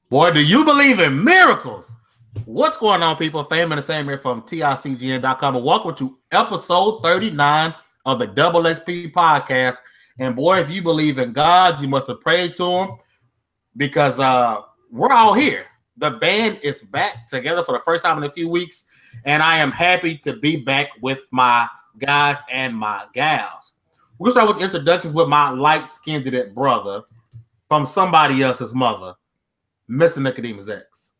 Boy, do you believe in miracles? What's going on, people? Fame and the same here from TiCGN.com. And welcome to episode 39 of the Double XP podcast. And boy, if you believe in God, you must have prayed to him because we're all here. The band is back together for the first time in a few weeks. And I am happy to be back with my guys and my gals. We're going to start with introductions with my light-skinned brother from somebody else's mother, Mr. Nickodemus X.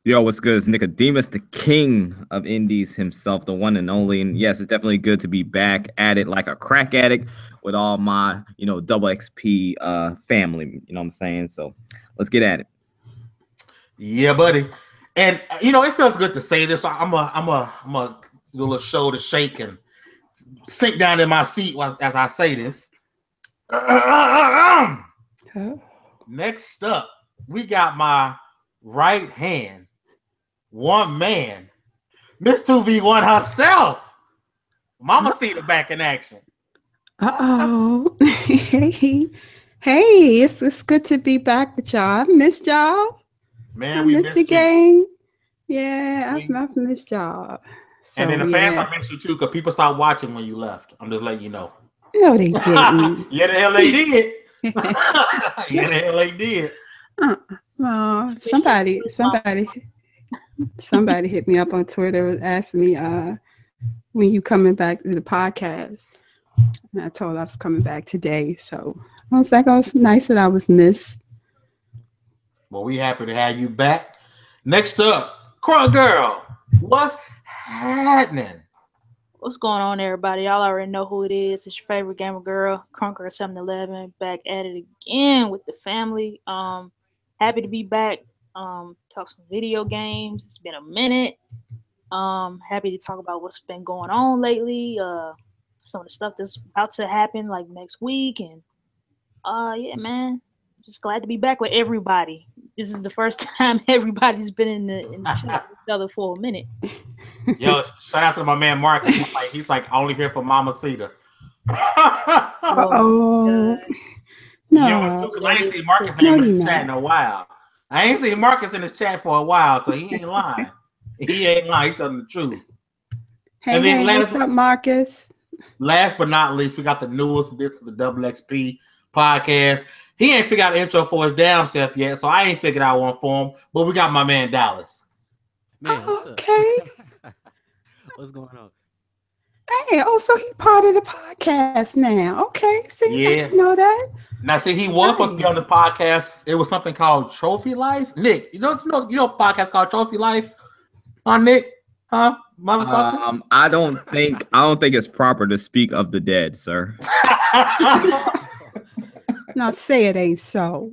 Yo, what's good? It's Nickodemus, the king of indies himself, the one and only. And yes, it's definitely good to be back at it like a crack addict with all my, double XP family. You know what I'm saying? So let's get at it. Yeah, buddy. And it feels good to say this. So I'm a do a little show to shake and sink down in my seat as I say this. Next up, we got my right hand, one man, Miss 2v1 herself, Mamacita back in action. Hey, it's good to be back with y'all. I've missed y'all. Man, I we missed the you. game. Yeah, I've missed y'all. So, and then the fans, I missed you too, because people stopped watching when you left. I'm just letting you know. No, they didn't. Yeah, the hell they did. Yeah, the hell they did. Well, somebody hit me up on Twitter and asked me when you coming back to the podcast. And I told I was coming back today. So I was like, oh, it's nice that I was missed. Well, we happy to have you back. Next up, Crunk Girl. What's happening? What's going on, everybody? Y'all already know who it is. It's your favorite gamer girl, Crunk Girl 711, back at it again with the family. Happy to be back. Talk some video games. It's been a minute. Happy to talk about what's been going on lately. Some of the stuff that's about to happen like next week, and yeah, man. Just glad to be back with everybody. This is the first time everybody's been in the chat with each other for a minute. Yo, shout out to my man Marcus. He's like only here for Mamacita. Oh, no. I ain't seen Marcus name in the chat in a while. I ain't seen Marcus in the chat for a while, so he ain't lying. He ain't lying. He's telling the truth. Hey, what's up, Marcus? Last but not least, we got the newest bits of the Double XP podcast. He ain't figured out the intro for his damn self yet, so I ain't figured out one for him. But we got my man Dallas. Man, okay. What's going on? Hey, so he part of the podcast now. Okay, see, yeah. I didn't know that. Now, see, he was supposed to be on the podcast. It was something called Trophy Life. Nick, you know a podcast called Trophy Life? Huh, Nick? Huh, motherfucker? I don't think it's proper to speak of the dead, sir. Now say it ain't so.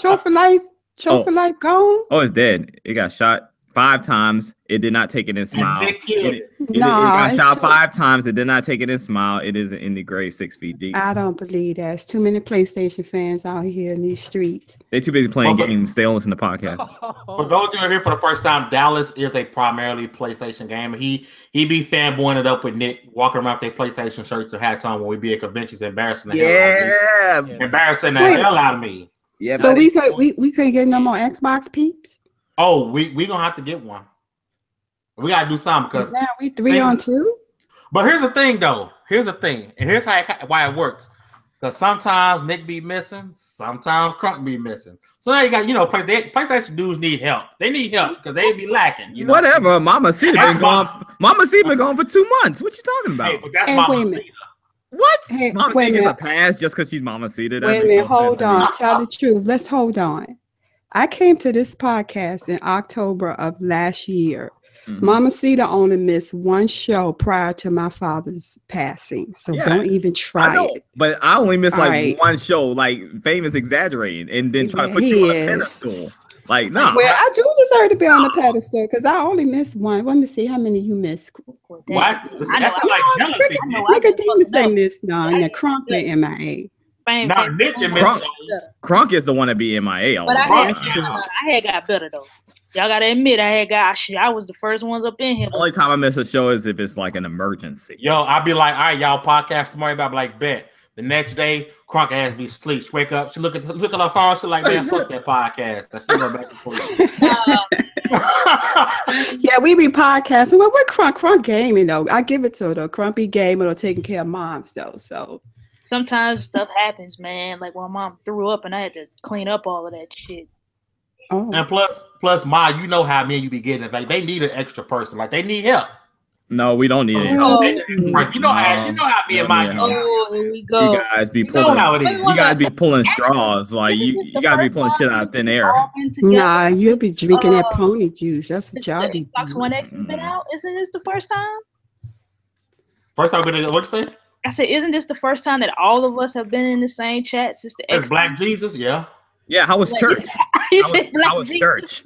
Trophy Life gone? Oh, it's dead. It got shot 5 times. It did not take it in smile. It got shot 5 times. It did not take it in smile. It is in the grave 6 feet deep. I don't believe that. There's too many PlayStation fans out here in these streets. They're too busy playing games. They don't listen to podcasts. For those who are here for the first time, Dallas is a primarily PlayStation gamer. He be fanboying it up with Nick, walking around with their PlayStation shirts and hats on when we be at conventions, embarrassing the hell out of me. Embarrassing the hell out of me. Yeah. So we couldn't get no more Xbox peeps? Oh, we gonna have to get one. We gotta do something because now we 3-on-2. But here's the thing, though. Here's the thing, and here's why it works. Because sometimes Nick be missing, sometimes Crunk be missing. So now you got PlayStation dudes need help. They need help because they be lacking. Whatever. Mamacita been gone. Mamacita been gone for 2 months. What you talking about? Hey, but that's Mamacita. What? Mamacita gets a pass just because she's Mamacita. Wait a minute. Hold on. Tell the truth. Let's hold on. I came to this podcast in October of last year. Mm-hmm. Mamacita only missed 1 show prior to my father's passing. So don't even try it. But I only missed 1 show. Like, Fame is exaggerating and then try to put you on a pedestal. Like, no. Well, I do deserve to be on the pedestal because I only missed 1. Let me see how many you missed. Nickodemus ain't missed none. The Crunk ain't MIA. Crunk is the one that be MIA. But I had got better though. Y'all gotta admit, I was the first ones up in here. The only time I miss a show is if it's like an emergency. Yo, I'll be like, all right, y'all podcast tomorrow. I'll be like, bet. The next day, Crunk ass be asleep. She wake up, she look at her phone. She like, man, fuck that podcast. And she go back to sleep. Yeah, we be podcasting. Well, we're Crunk gaming though. I give it to her though. Crumpy gaming or taking care of moms though. So sometimes stuff happens, man. Like when mom threw up and I had to clean up all of that shit. oh. And plus, Ma, you know how me and you be getting it. Like they need an extra person. Like they need help. No, we don't need it. You know how me and Ma get. Oh, here we go. You guys be You know pulling. how it is. You guys be pulling straws. Like you gotta be pulling shit out of thin air. Nah, you'll be drinking that pony juice. That's what y'all be Xbox doing. One X has been out. Isn't this the first time? First time we did what you say? I said, isn't this the first time that all of us have been in the same chat since the It's Xbox? Black Jesus, yeah. Yeah, how was church? How was church?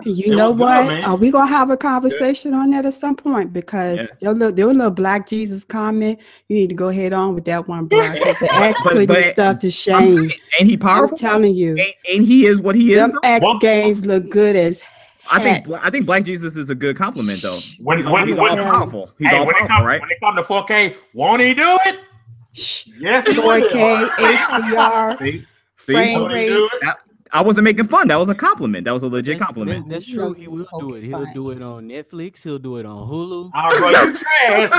You know what? Are we gonna have a conversation on that at some point? Because there was a little Black Jesus comment. You need to go ahead on with that one, bro. Because the X putting stuff to shame. Ain't he powerful? I'm telling you. Ain't he is what he is? Them X games look good as heck. I think Black Jesus is a good compliment though. He's all powerful. He's all powerful, right? When it comes to 4K, won't he do it? Yes, 4K HDR frame rate. I wasn't making fun. That was a compliment. That was a legit compliment. That's true. He will do it. He'll do it on Netflix. He'll do it on Hulu. Oh, bro, you trash,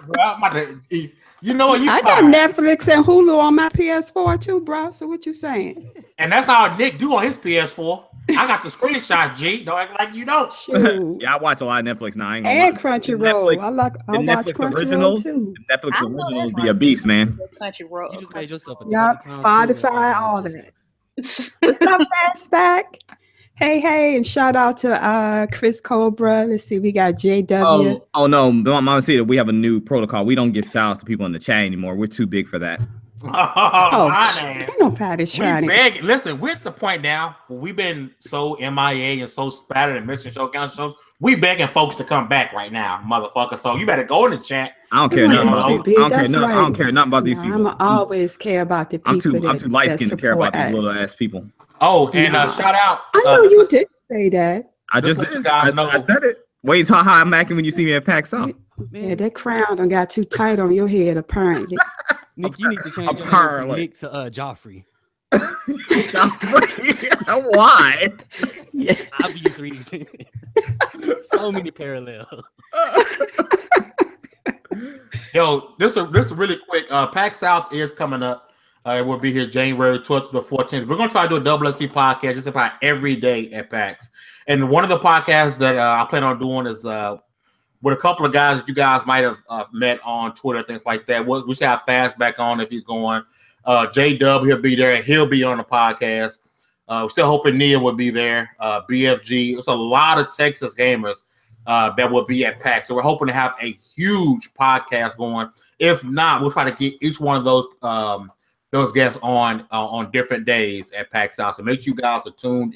bro. You know what? I got Netflix and Hulu on my PS4 too, bro. So what you saying? And that's how Nick do on his PS4. I got the screenshots, G. Don't act like you don't. Yeah, I watch a lot of Netflix now. And Crunchyroll. I watch Crunchyroll too. Netflix originals be a beast, man. Crunchyroll. You just made yourself a Spotify, all that. What's up, Fast Back? Hey, and shout out to Chris Cobra. Let's see, we got JW. Oh no, Mamacita, we have a new protocol. We don't give shout outs to people in the chat anymore. We're too big for that. Ain't nobody trying to. Listen, we're at the point now where we've been so MIA and so spattered and missing show count shows. We begging folks to come back right now, motherfucker. So you better go in the chat. I don't care nothing about these. I don't care nothing about these people. I'm always care about the people. I'm too light skinned to care about these little ass people. Oh, and shout out. I know you did say that. I just did. I said it. Wait till how I'm acting when you see me at PAX South. Yeah, that crown done got too tight on your head, apparently. Nick, you need to change your name from Nick to Joffrey. Why? Yeah. Obviously. So many parallels. Yo, this is really quick. PAX South is coming up. It will be here January 12th to the 14th. We're going to try to do a double SP podcast just about every day at PAX. And one of the podcasts that I plan on doing is with a couple of guys that you guys might have met on Twitter, things like that. We should have Fast back on if he's going. J-Dub, he'll be there. He'll be on the podcast. We're still hoping Nia will be there. BFG. There's a lot of Texas gamers that will be at PAX. So we're hoping to have a huge podcast going. If not, we'll try to get each one of those guests on different days at PAX South. So make sure you guys are tuned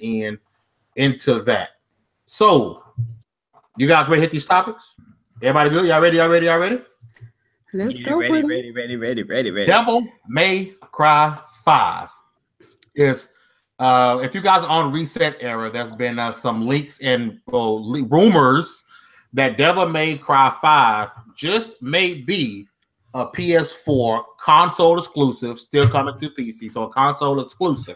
into that. So you guys ready to hit these topics? Everybody good? Y'all ready? Let's go. Ready. Devil May Cry 5 is if you guys are on Reset Era, there's been some leaks and rumors that Devil May Cry 5 just may be a PS4 console exclusive, still coming to PC, so a console exclusive.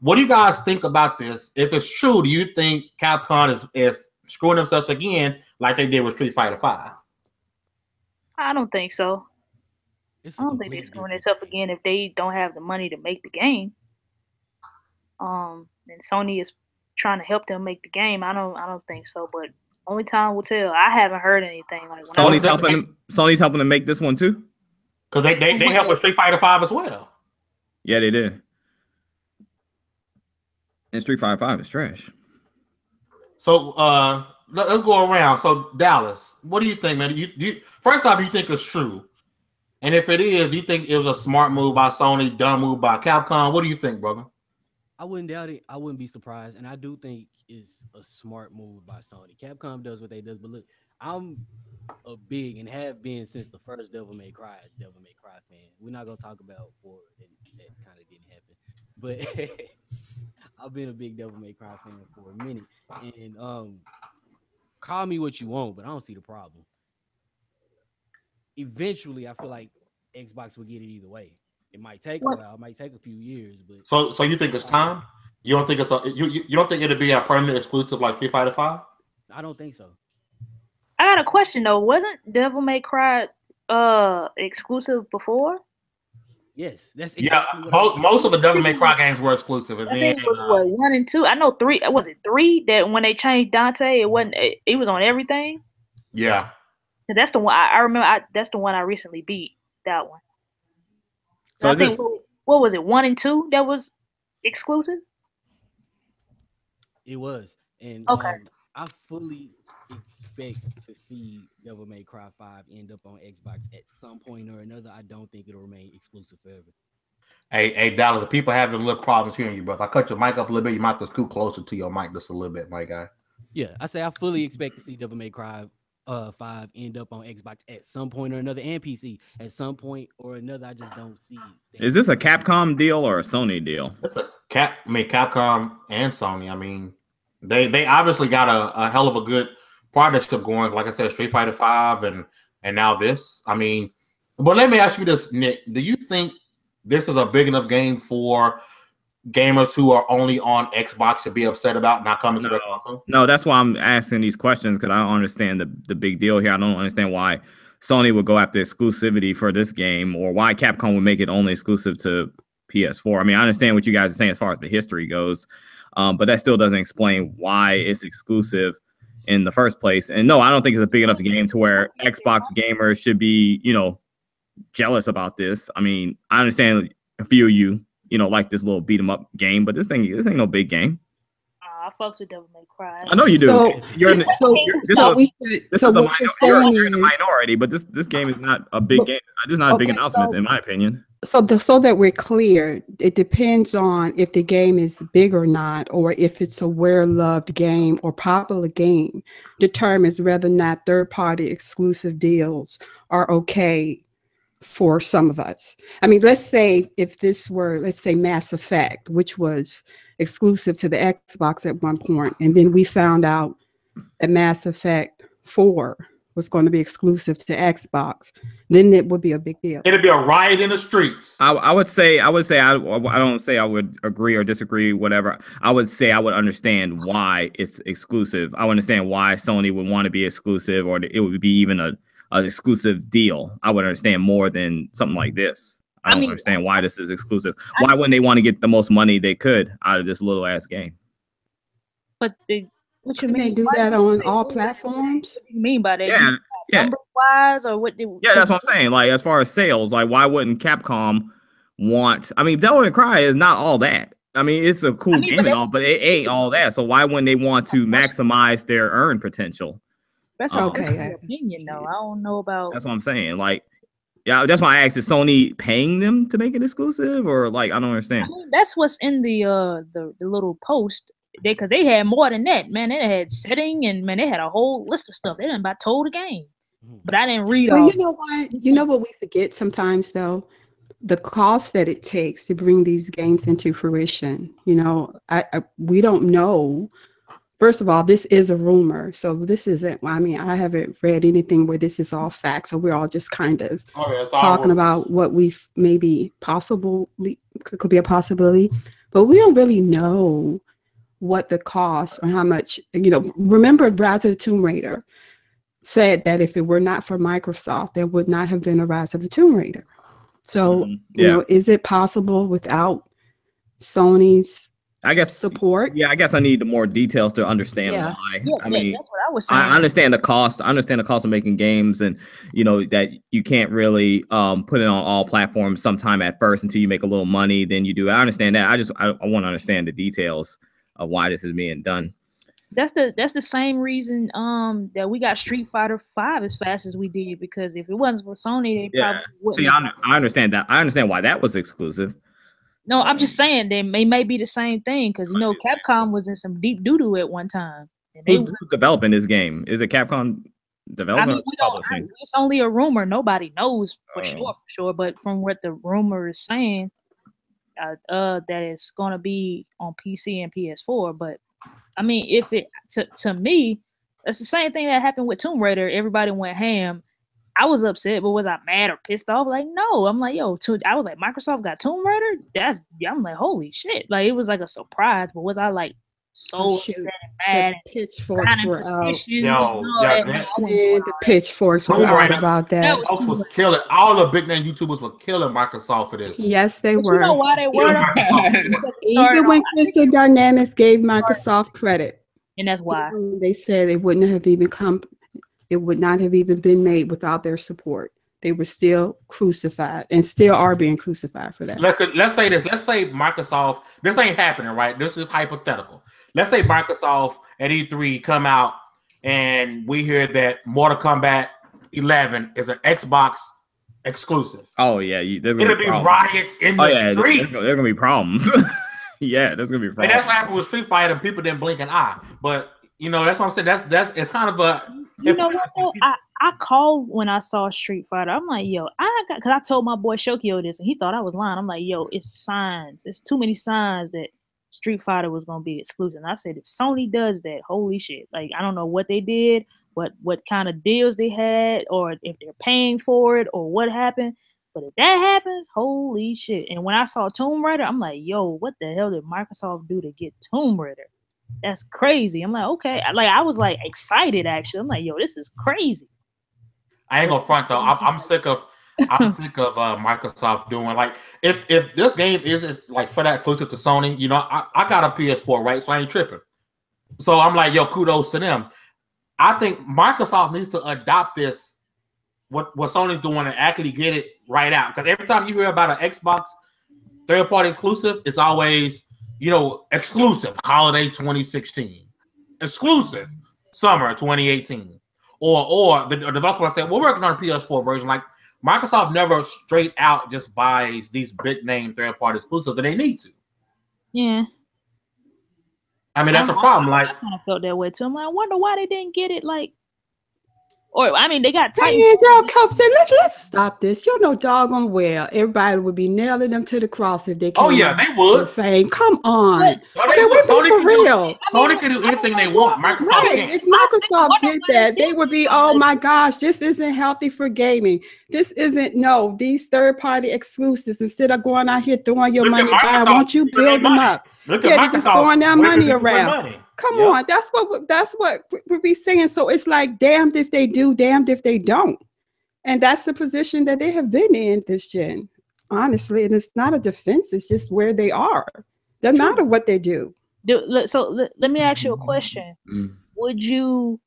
What do you guys think about this? If it's true, do you think Capcom is screwing themselves again like they did with Street Fighter 5? I don't think so. I don't think they're screwing themselves again if they don't have the money to make the game. And Sony is trying to help them make the game. I don't think so, but only time will tell. I haven't heard anything like when Sony's helping them make this one too? Because they helped with Street Fighter 5 as well. Yeah, they did. And Street Fighter 5 is trash. So let's go around. So Dallas, what do you think, man? First off, you think it's true? And if it is, do you think it was a smart move by Sony, dumb move by Capcom? What do you think, brother? I wouldn't doubt it. I wouldn't be surprised. And I do think it's a smart move by Sony. Capcom does what they does. But look, I'm a big and have been since the first Devil May Cry fan. We're not going to talk about for that kind of didn't happen. But I've been a big Devil May Cry fan for a minute. And call me what you want, but I don't see the problem. Eventually, I feel like Xbox will get it either way. It might take a while, it might take a few years, but so you think it's time? You don't think it's you don't think it'll be a permanent exclusive like Street Fighter 5? I don't think so. I got a question though. Wasn't Devil May Cry exclusive before? Yes, that's exactly most of the Devil May Cry games were exclusive. And I think it was 1 and 2. I know 3. Was it 3 that when they changed Dante, it wasn't. It was on everything. Yeah, and that's the one I remember. That's the one I recently beat. That one. So I think what was it? 1 and 2 that was exclusive. It was, and I fully expect to see Devil May Cry 5 end up on Xbox at some point or another. I don't think it'll remain exclusive forever. Hey, Dallas, the people having little problems hearing you, bro. If I cut your mic up a little bit, you might have to scoot closer to your mic just a little bit, my guy. Yeah, I say I fully expect to see Devil May Cry 5 end up on Xbox at some point or another, and PC at some point or another. I just don't see it. Is this a Capcom deal or a Sony deal? It's a Capcom and Sony. I mean, they obviously got a hell of a good partnership going. Like I said, Street Fighter 5 and now this. I mean, but let me ask you this, Nick. Do you think this is a big enough game for gamers who are only on Xbox to be upset about not coming to their console? No, that's why I'm asking these questions, because I don't understand the big deal here. I don't understand why Sony would go after exclusivity for this game, or why Capcom would make it only exclusive to PS4. I mean, I understand what you guys are saying as far as the history goes, but that still doesn't explain why it's exclusive in the first place. And no, I don't think it's a big enough game to where Xbox gamers should be, jealous about this. I mean, I understand a few of you, like this little beat 'em up game, but this ain't no big game. I fucks with Devil May Cry. I know you do. You're in the minority, but this game is not a big game. This is not a big announcement, in my opinion. So that we're clear, it depends on if the game is big or not, or if it's a well-loved game or popular game, determines whether or not third-party exclusive deals are okay for some of us. I mean, let's say if this were, let's say Mass Effect, which was exclusive to the Xbox at one point, and then we found out that Mass Effect 4 was going to be exclusive to Xbox, then it would be a big deal. It'd be a riot in the streets. I would say I don't say I would agree or disagree, whatever. I would say I would understand why it's exclusive. I would understand why Sony would want to be exclusive, or it would be even an exclusive deal. I would understand more than something like this. I don't understand why this is exclusive. Why wouldn't they want to get the most money they could out of this little ass game? But what you mean? They do that on all platforms? What do you mean by that? Yeah. Number wise, or what? Yeah, that's what I'm saying. Like, as far as sales, like, why wouldn't Capcom want? I mean, Devil May Cry is not all that. I mean, it's a cool game and all, but it ain't all that. So why wouldn't they want to maximize their earn potential? That's okay. Opinion, though. I don't know about. That's what I'm saying. Like, yeah, that's why I asked: is Sony paying them to make it exclusive, or like I don't understand? I mean, that's what's in the little post. Because they had more than that, man. They had setting, and man, they had a whole list of stuff. They didn't about told the game, but I didn't read. Well, you know what? You know what we forget sometimes, though, the cost that it takes to bring these games into fruition. We don't know. First of all, this is a rumor, so this isn't. I mean, I haven't read anything where this is all facts, so we're all just kind of talking about what we maybe possibly could be a possibility, but we don't really know what the cost or how much. Remember, Rise of the Tomb Raider said that if it were not for Microsoft, there would not have been a Rise of the Tomb Raider. So, is it possible without Sony's support? Yeah, I guess I need more details to understand why. Yeah, I mean, that's what I was saying. I understand the cost. I understand the cost of making games, and that you can't really put it on all platforms sometime at first until you make a little money. Then you do. I understand that. I want to understand the details of why this is being done. That's the same reason that we got Street Fighter 5 as fast as we did, because if it wasn't for Sony, they probably wouldn't. See, I understand that. I understand why that was exclusive. No, I'm just saying they may be the same thing, because Capcom was in some deep doo-doo at one time. Who's developing this game? Is it Capcom developing? I mean, it's only a rumor. Nobody knows for sure. But from what the rumor is saying, that it's gonna be on PC and PS4. But I mean, if it to me, that's the same thing that happened with Tomb Raider. Everybody went ham. I was upset, but was I mad or pissed off? Like, no. I'm like, yo, I was like, Microsoft got Tomb Raider? I'm like, holy shit. Like, it was like a surprise, but was I like so upset and mad? The pitchforks were out. The pitchforks were out about that. Folks was killing. All the big name YouTubers were killing Microsoft for this. Yes, they were. You know why they were? Even when Crystal Dynamics gave Microsoft credit. And that's why. They said it wouldn't have even come. It would not have even been made without their support. They were still crucified and still are being crucified for that. Let's say this. Let's say Microsoft, this ain't happening, right? This is hypothetical. Let's say Microsoft at E3 come out and we hear that Mortal Kombat 11 is an Xbox exclusive. Oh, yeah. There's gonna be riots in the streets. There's going to be problems. Yeah, there's going to be problems. And that's what happened with Street Fighter and people didn't blink an eye. But, you know, that's what I'm saying. That's it's kind of a... You know what though? I called when I saw Street Fighter. I'm like, yo, because I told my boy Shokio this and he thought I was lying. I'm like, yo, it's signs. It's too many signs that Street Fighter was gonna be exclusive. And I said, if Sony does that, holy shit. Like, I don't know what they did, what kind of deals they had, or if they're paying for it, or what happened. But if that happens, holy shit. And when I saw Tomb Raider, I'm like, yo, what the hell did Microsoft do to get Tomb Raider? That's crazy. I'm like, okay. Like, I was like excited actually. I'm like, yo, this is crazy. I ain't gonna front though. I'm sick of Microsoft doing like if this game is like for that exclusive to Sony, you know, I got a PS4, right? So I ain't tripping. So I'm like, yo, kudos to them. I think Microsoft needs to adopt this, what Sony's doing, and actually get it right out. Because every time you hear about an Xbox third-party exclusive, it's always, you know, exclusive holiday 2016, exclusive summer 2018, or the developer said we're working on a PS4 version. Like, Microsoft never straight out just buys these big name third party exclusives, and they need to. Yeah, I mean that's a problem. Like, I kind of felt that way too. I'm like, I wonder why they didn't get it. Like, or I mean, they got Titan. Y'all let's stop this. You know, doggone well, everybody would be nailing them to the cross if they. Oh yeah, they would. Fame. Come on, Sony for real. Sony can do anything they want. Microsoft can't. If Microsoft did that, they would be, oh my gosh, this isn't healthy for gaming. This isn't these third-party exclusives. Instead of going out here throwing your money, why won't you build them up? They're just throwing their money around. Come on, that's what we be saying. So it's like damned if they do, damned if they don't, and that's the position that they have been in this gen. Honestly, and it's not a defense; it's just where they are. Doesn't matter what they do. So let me ask you a question: Would y'all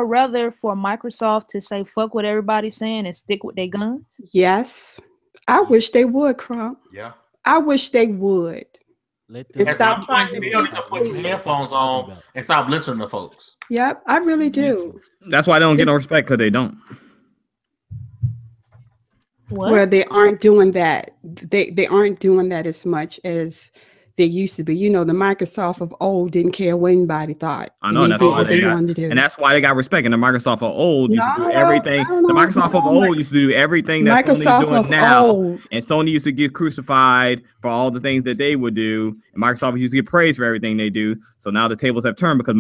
rather for Microsoft to say fuck what everybody's saying and stick with their guns? Yes, I wish they would, Crunk. Yeah, I wish they would. Stop trying to put some headphones on and stop listening to folks. Yep, I really do. That's why they don't get no respect, because they don't. What? Where they aren't doing that. They aren't doing that as much as they used to be. You know, the Microsoft of old didn't care what anybody thought. I know, and that's why they wanted to do. And that's why they got respect. And the Microsoft of old used to do everything. The Microsoft of old used to do everything that Sony's doing now. And Sony used to get crucified for all the things that they would do. And Microsoft used to get praised for everything they do. So now the tables have turned because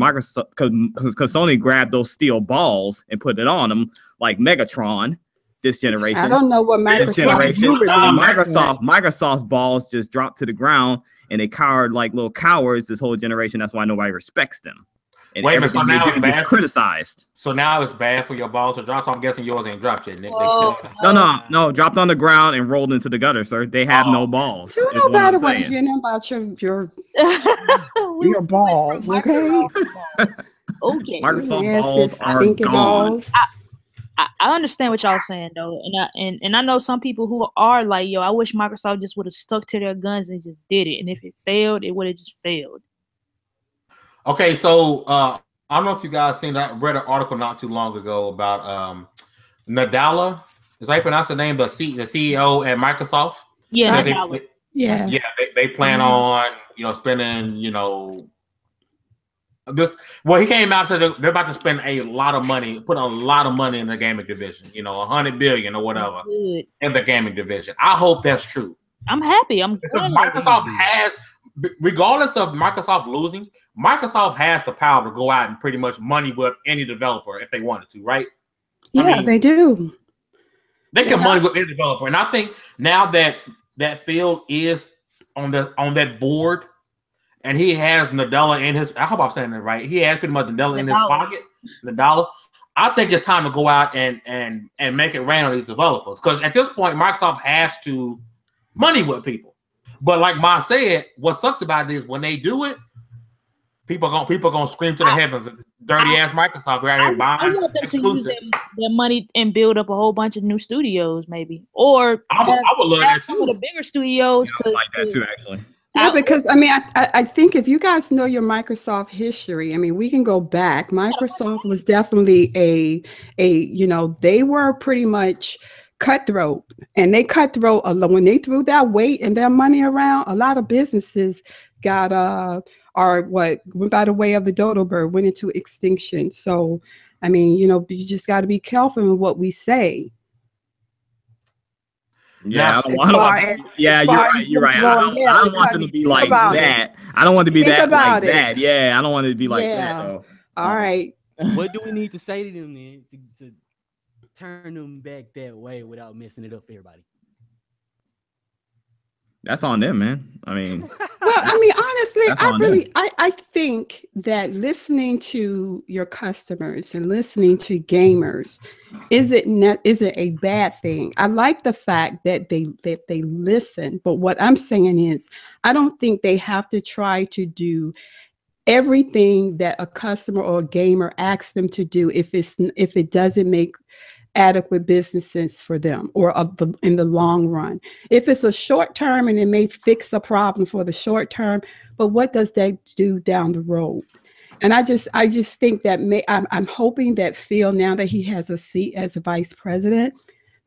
because Sony grabbed those steel balls and put it on them like Megatron. This generation, I don't know what Microsoft's balls just dropped to the ground and they cowered like little cowards this whole generation. That's why nobody respects them. And wait a minute, so now it's bad. Criticized. So now it's bad for your balls to drop. So I'm guessing yours ain't dropped yet, Nick. No, dropped on the ground and rolled into the gutter, sir. They have no balls. Nobody want to hear about your balls, okay? Okay. Microsoft balls are gone. I understand what y'all saying though, and I know some people who are like, yo, I wish Microsoft just would have stuck to their guns and just did it, and if it failed, it would have just failed. Okay, so I don't know if you guys seen that. I read an article not too long ago about Nadella. Is that how you pronounce the name? The CEO at Microsoft. Yeah, they plan on spending he came out and said they're about to spend a lot of money, put a lot of money in the gaming division, $100 billion or whatever in the gaming division. I hope that's true. I'm happy. Microsoft has, regardless of Microsoft losing, Microsoft has the power to go out and pretty much money whip any developer if they wanted to, right? Yeah, they do. They can money with any developer, and I think now that Phil is on that board, and he has Nadella in his. I hope I'm saying that right. He has pretty much Nadella in his pocket. Nadella. I think it's time to go out and make it rain on these developers, because at this point, Microsoft has to money with people. But like Ma said, what sucks about it is when they do it, people gonna scream to the heavens. Dirty ass Microsoft right here buying I want them exclusives. to use their money and build up a whole bunch of new studios, maybe, or I would love that some of the bigger studios to like that too, actually. Yeah, because I mean, I think if you guys know your Microsoft history, I mean, we can go back. Microsoft was definitely a they were pretty much cutthroat, and they cutthroat a lot when they threw that weight and their money around. A lot of businesses got went by the way of the dodo bird, went into extinction. So, I mean, you just got to be careful in what we say. Yeah, you're right. I don't want them to be like that. I don't want to be that like that. Yeah, I don't want to be like that though. All right. What do we need to say to them then to turn them back that way without messing it up for everybody? That's on them, man. I mean, well, I mean, honestly, I think that listening to your customers and listening to gamers isn't a bad thing. I like the fact that they listen, but what I'm saying is, I don't think they have to try to do everything that a customer or a gamer asks them to do if it doesn't make adequate business sense for them or in the long run. If it's a short term and it may fix a problem for the short term, but what does that do down the road? And I just think that I'm hoping that Phil, now that he has a seat as a vice president,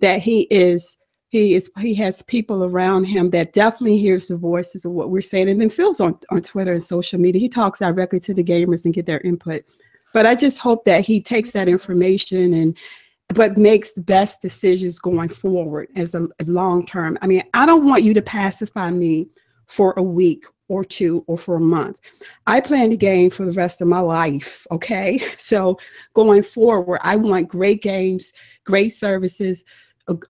that he has people around him that definitely hears the voices of what we're saying. And then Phil's on Twitter and social media. He talks directly to the gamers and get their input. But I just hope that he takes that information but makes the best decisions going forward as a long term. I mean, I don't want you to pacify me for a week or two or for a month. I plan to game for the rest of my life. Okay. So going forward, I want great games, great services,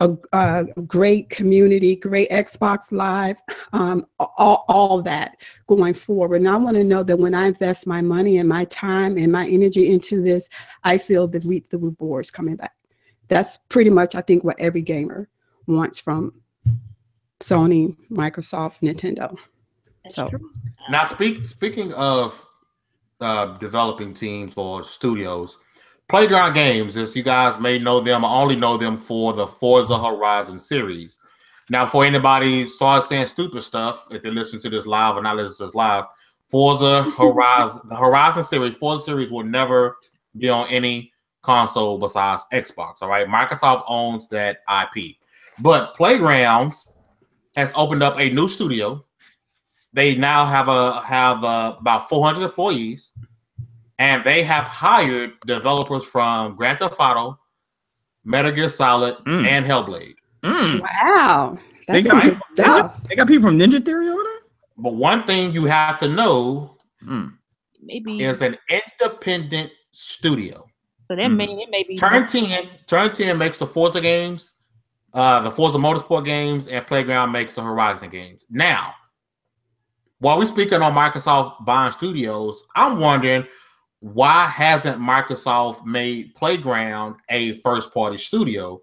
a great community, great Xbox Live, all that going forward. And I want to know that when I invest my money and my time and my energy into this, I feel the reap the rewards coming back. That's pretty much, I think, what every gamer wants from Sony, Microsoft, Nintendo. That's so true. Now, speaking of developing teams or studios, Playground Games, as you guys may know them, I only know them for the Forza Horizon series. Now, for anybody starts saying stupid stuff, if they listen to this live or not listen to this live, Forza Horizon, the Horizon series, Forza series will never be on any console besides Xbox. All right, Microsoft owns that IP, but Playgrounds has opened up a new studio. They now have about 400 employees, and they have hired developers from Grand Theft Auto, Metal Gear Solid, and Hellblade. Wow, that's some good stuff. They got people from Ninja Theory over there. But one thing you have to know is an independent studio. So that means it may be Turn 10 makes the Forza games, the Forza Motorsport games, and Playground makes the Horizon games. Now, while we're speaking on Microsoft buying studios, I'm wondering, why hasn't Microsoft made Playground a first-party studio?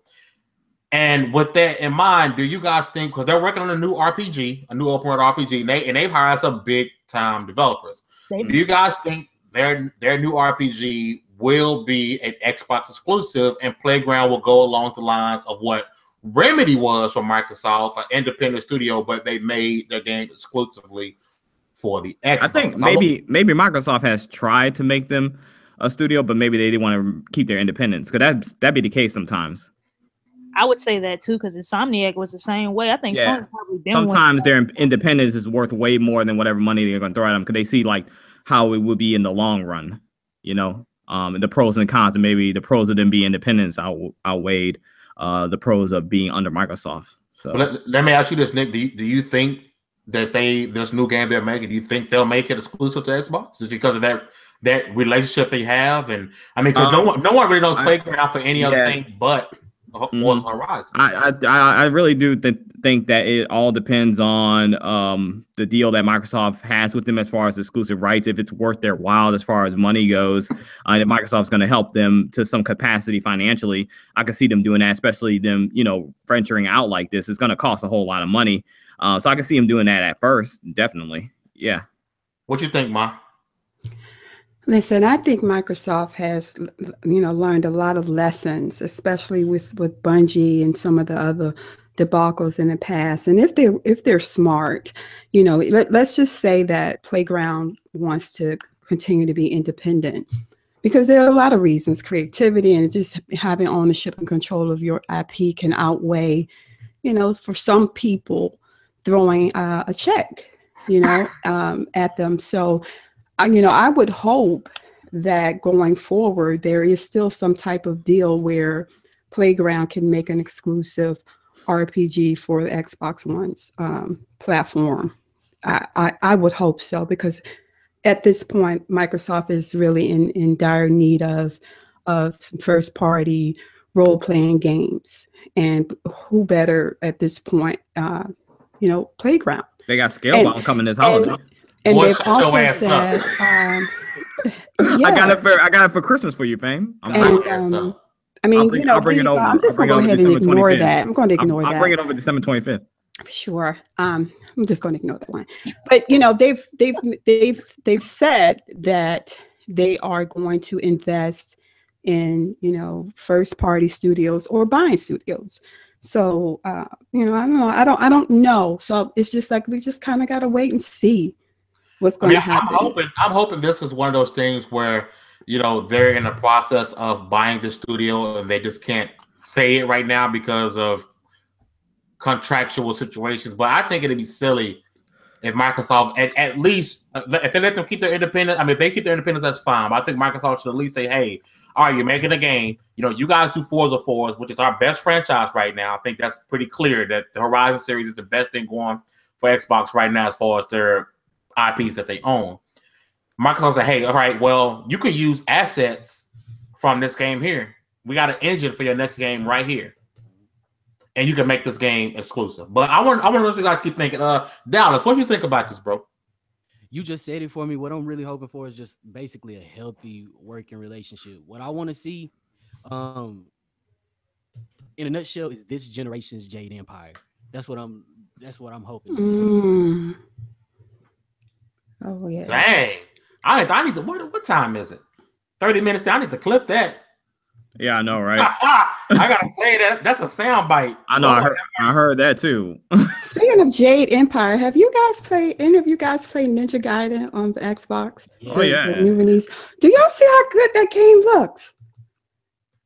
And with that in mind, do you guys think, because they're working on a new RPG, a new open world RPG, and they've hired some big-time developers. Do you guys think their new RPG will be an Xbox exclusive, and Playground will go along the lines of what Remedy was for Microsoft, an independent studio, but they made their game exclusively for the Xbox? I think maybe Microsoft has tried to make them a studio, but maybe they didn't want to keep their independence. Could that be the case sometimes? I would say that too, because Insomniac was the same way. I think Sony probably didn't sometimes their independence is worth way more than whatever money they're going to throw at them, because they see like how it would be in the long run, the pros and cons, and maybe the pros of them being independent outweighed the pros of being under Microsoft. So let me ask you this, Nick. Do you think that this new game they're making, do you think they'll make it exclusive to Xbox just because of that relationship they have? And I mean, because no one really knows Playground for any other thing but Forza Horizon. I really do think that it all depends on the deal that Microsoft has with them as far as exclusive rights. If it's worth their while as far as money goes, and if Microsoft's going to help them to some capacity financially, I can see them doing that. Especially them, venturing out like this. It's going to cost a whole lot of money. So I can see him doing that at first, definitely. Yeah. What you think, Ma? Listen, I think Microsoft has, learned a lot of lessons, especially with Bungie and some of the other debacles in the past. And if they're smart, let's just say that Playground wants to continue to be independent, because there are a lot of reasons. Creativity and just having ownership and control of your IP can outweigh, for some people, throwing a check, at them. So, I would hope that going forward, there is still some type of deal where Playground can make an exclusive RPG for the Xbox One's platform. I would hope so, because at this point, Microsoft is really in dire need of some first party role playing games. And who better at this point, Playground. They got Scalebound coming this holiday. And they've also said, I got it for Christmas for you, Fame. I mean, I'll bring it over. I'm just going to go ahead and ignore that. I'm going to ignore that. I'll bring it over December 25th. Sure. I'm just going to ignore that one. But they've said that they are going to invest in first party studios or buying studios. So I don't know. So it's just like we just kind of got to wait and see what's going to happen. I'm hoping this is one of those things where they're in the process of buying the studio and they just can't say it right now because of contractual situations. But I think it'd be silly if Microsoft at least if they let them keep their independence. I mean, if they keep their independence, that's fine. But I think Microsoft should at least say, hey, all right, you're making a game. You guys do Forza 4, which is our best franchise right now. I think that's pretty clear that the Horizon series is the best thing going for Xbox right now as far as their IPs that they own. Microsoft said, hey, all right, well, you could use assets from this game here. We got an engine for your next game right here. And you can make this game exclusive. But I want to let you guys keep thinking. Dallas, what do you think about this, bro? You just said it for me. What I'm really hoping for is just basically a healthy working relationship. What I want to see, in a nutshell, is this generation's Jade Empire. That's what I'm hoping to see. Oh yeah. Dang. I need to. What time is it? 30 minutes. I need to clip that. Yeah, I know, right? I gotta say that's a sound bite. I know. I heard that too. Speaking of Jade Empire, have you guys played? Any of you guys played Ninja Gaiden on the Xbox? Oh yeah. The new release. Do y'all see how good that game looks?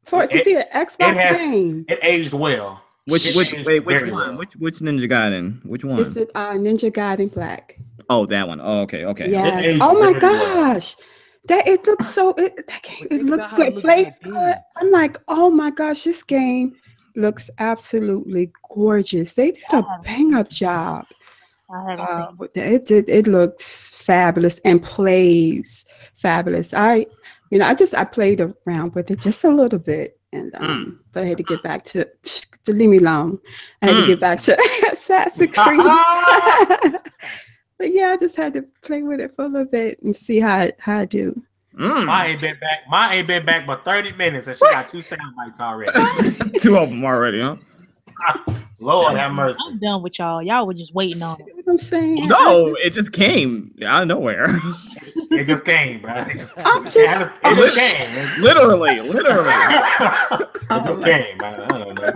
For it to be an Xbox game, it aged well. Which one? Which Ninja Gaiden? Which one? It's Ninja Gaiden Black. Oh, that one. Oh, okay. Yes. Oh my gosh. It looks so. It looks good. It plays good. I'm like, oh my gosh, this game looks absolutely gorgeous. They did a bang up job. It looks fabulous and plays fabulous. I played around with it just a little bit, and but I had to get back to leave me alone. I had to get back to Assassin's Creed. But yeah, I just had to play with it for a little bit and see how I do. Mine ain't been back but 30 minutes and she got 2 sound bites already. 2 of them already, huh? Lord have mercy. I'm done with y'all. Y'all were just waiting on it. What I'm saying? No, it just came out of nowhere. It just came, bro. It just came. Literally. It just came, man. I don't know.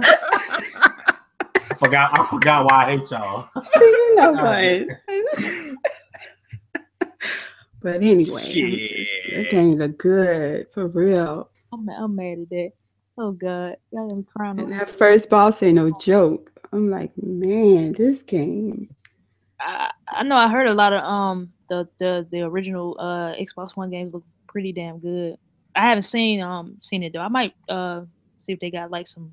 I forgot why I hate y'all. See, you know what? But anyway, that game look good for real. I'm mad at that. Oh God, y'all got me crying. And that first boss ain't no joke. I'm like, man, this game. I know. I heard a lot of the original Xbox One games look pretty damn good. I haven't seen it though. I might see if they got like some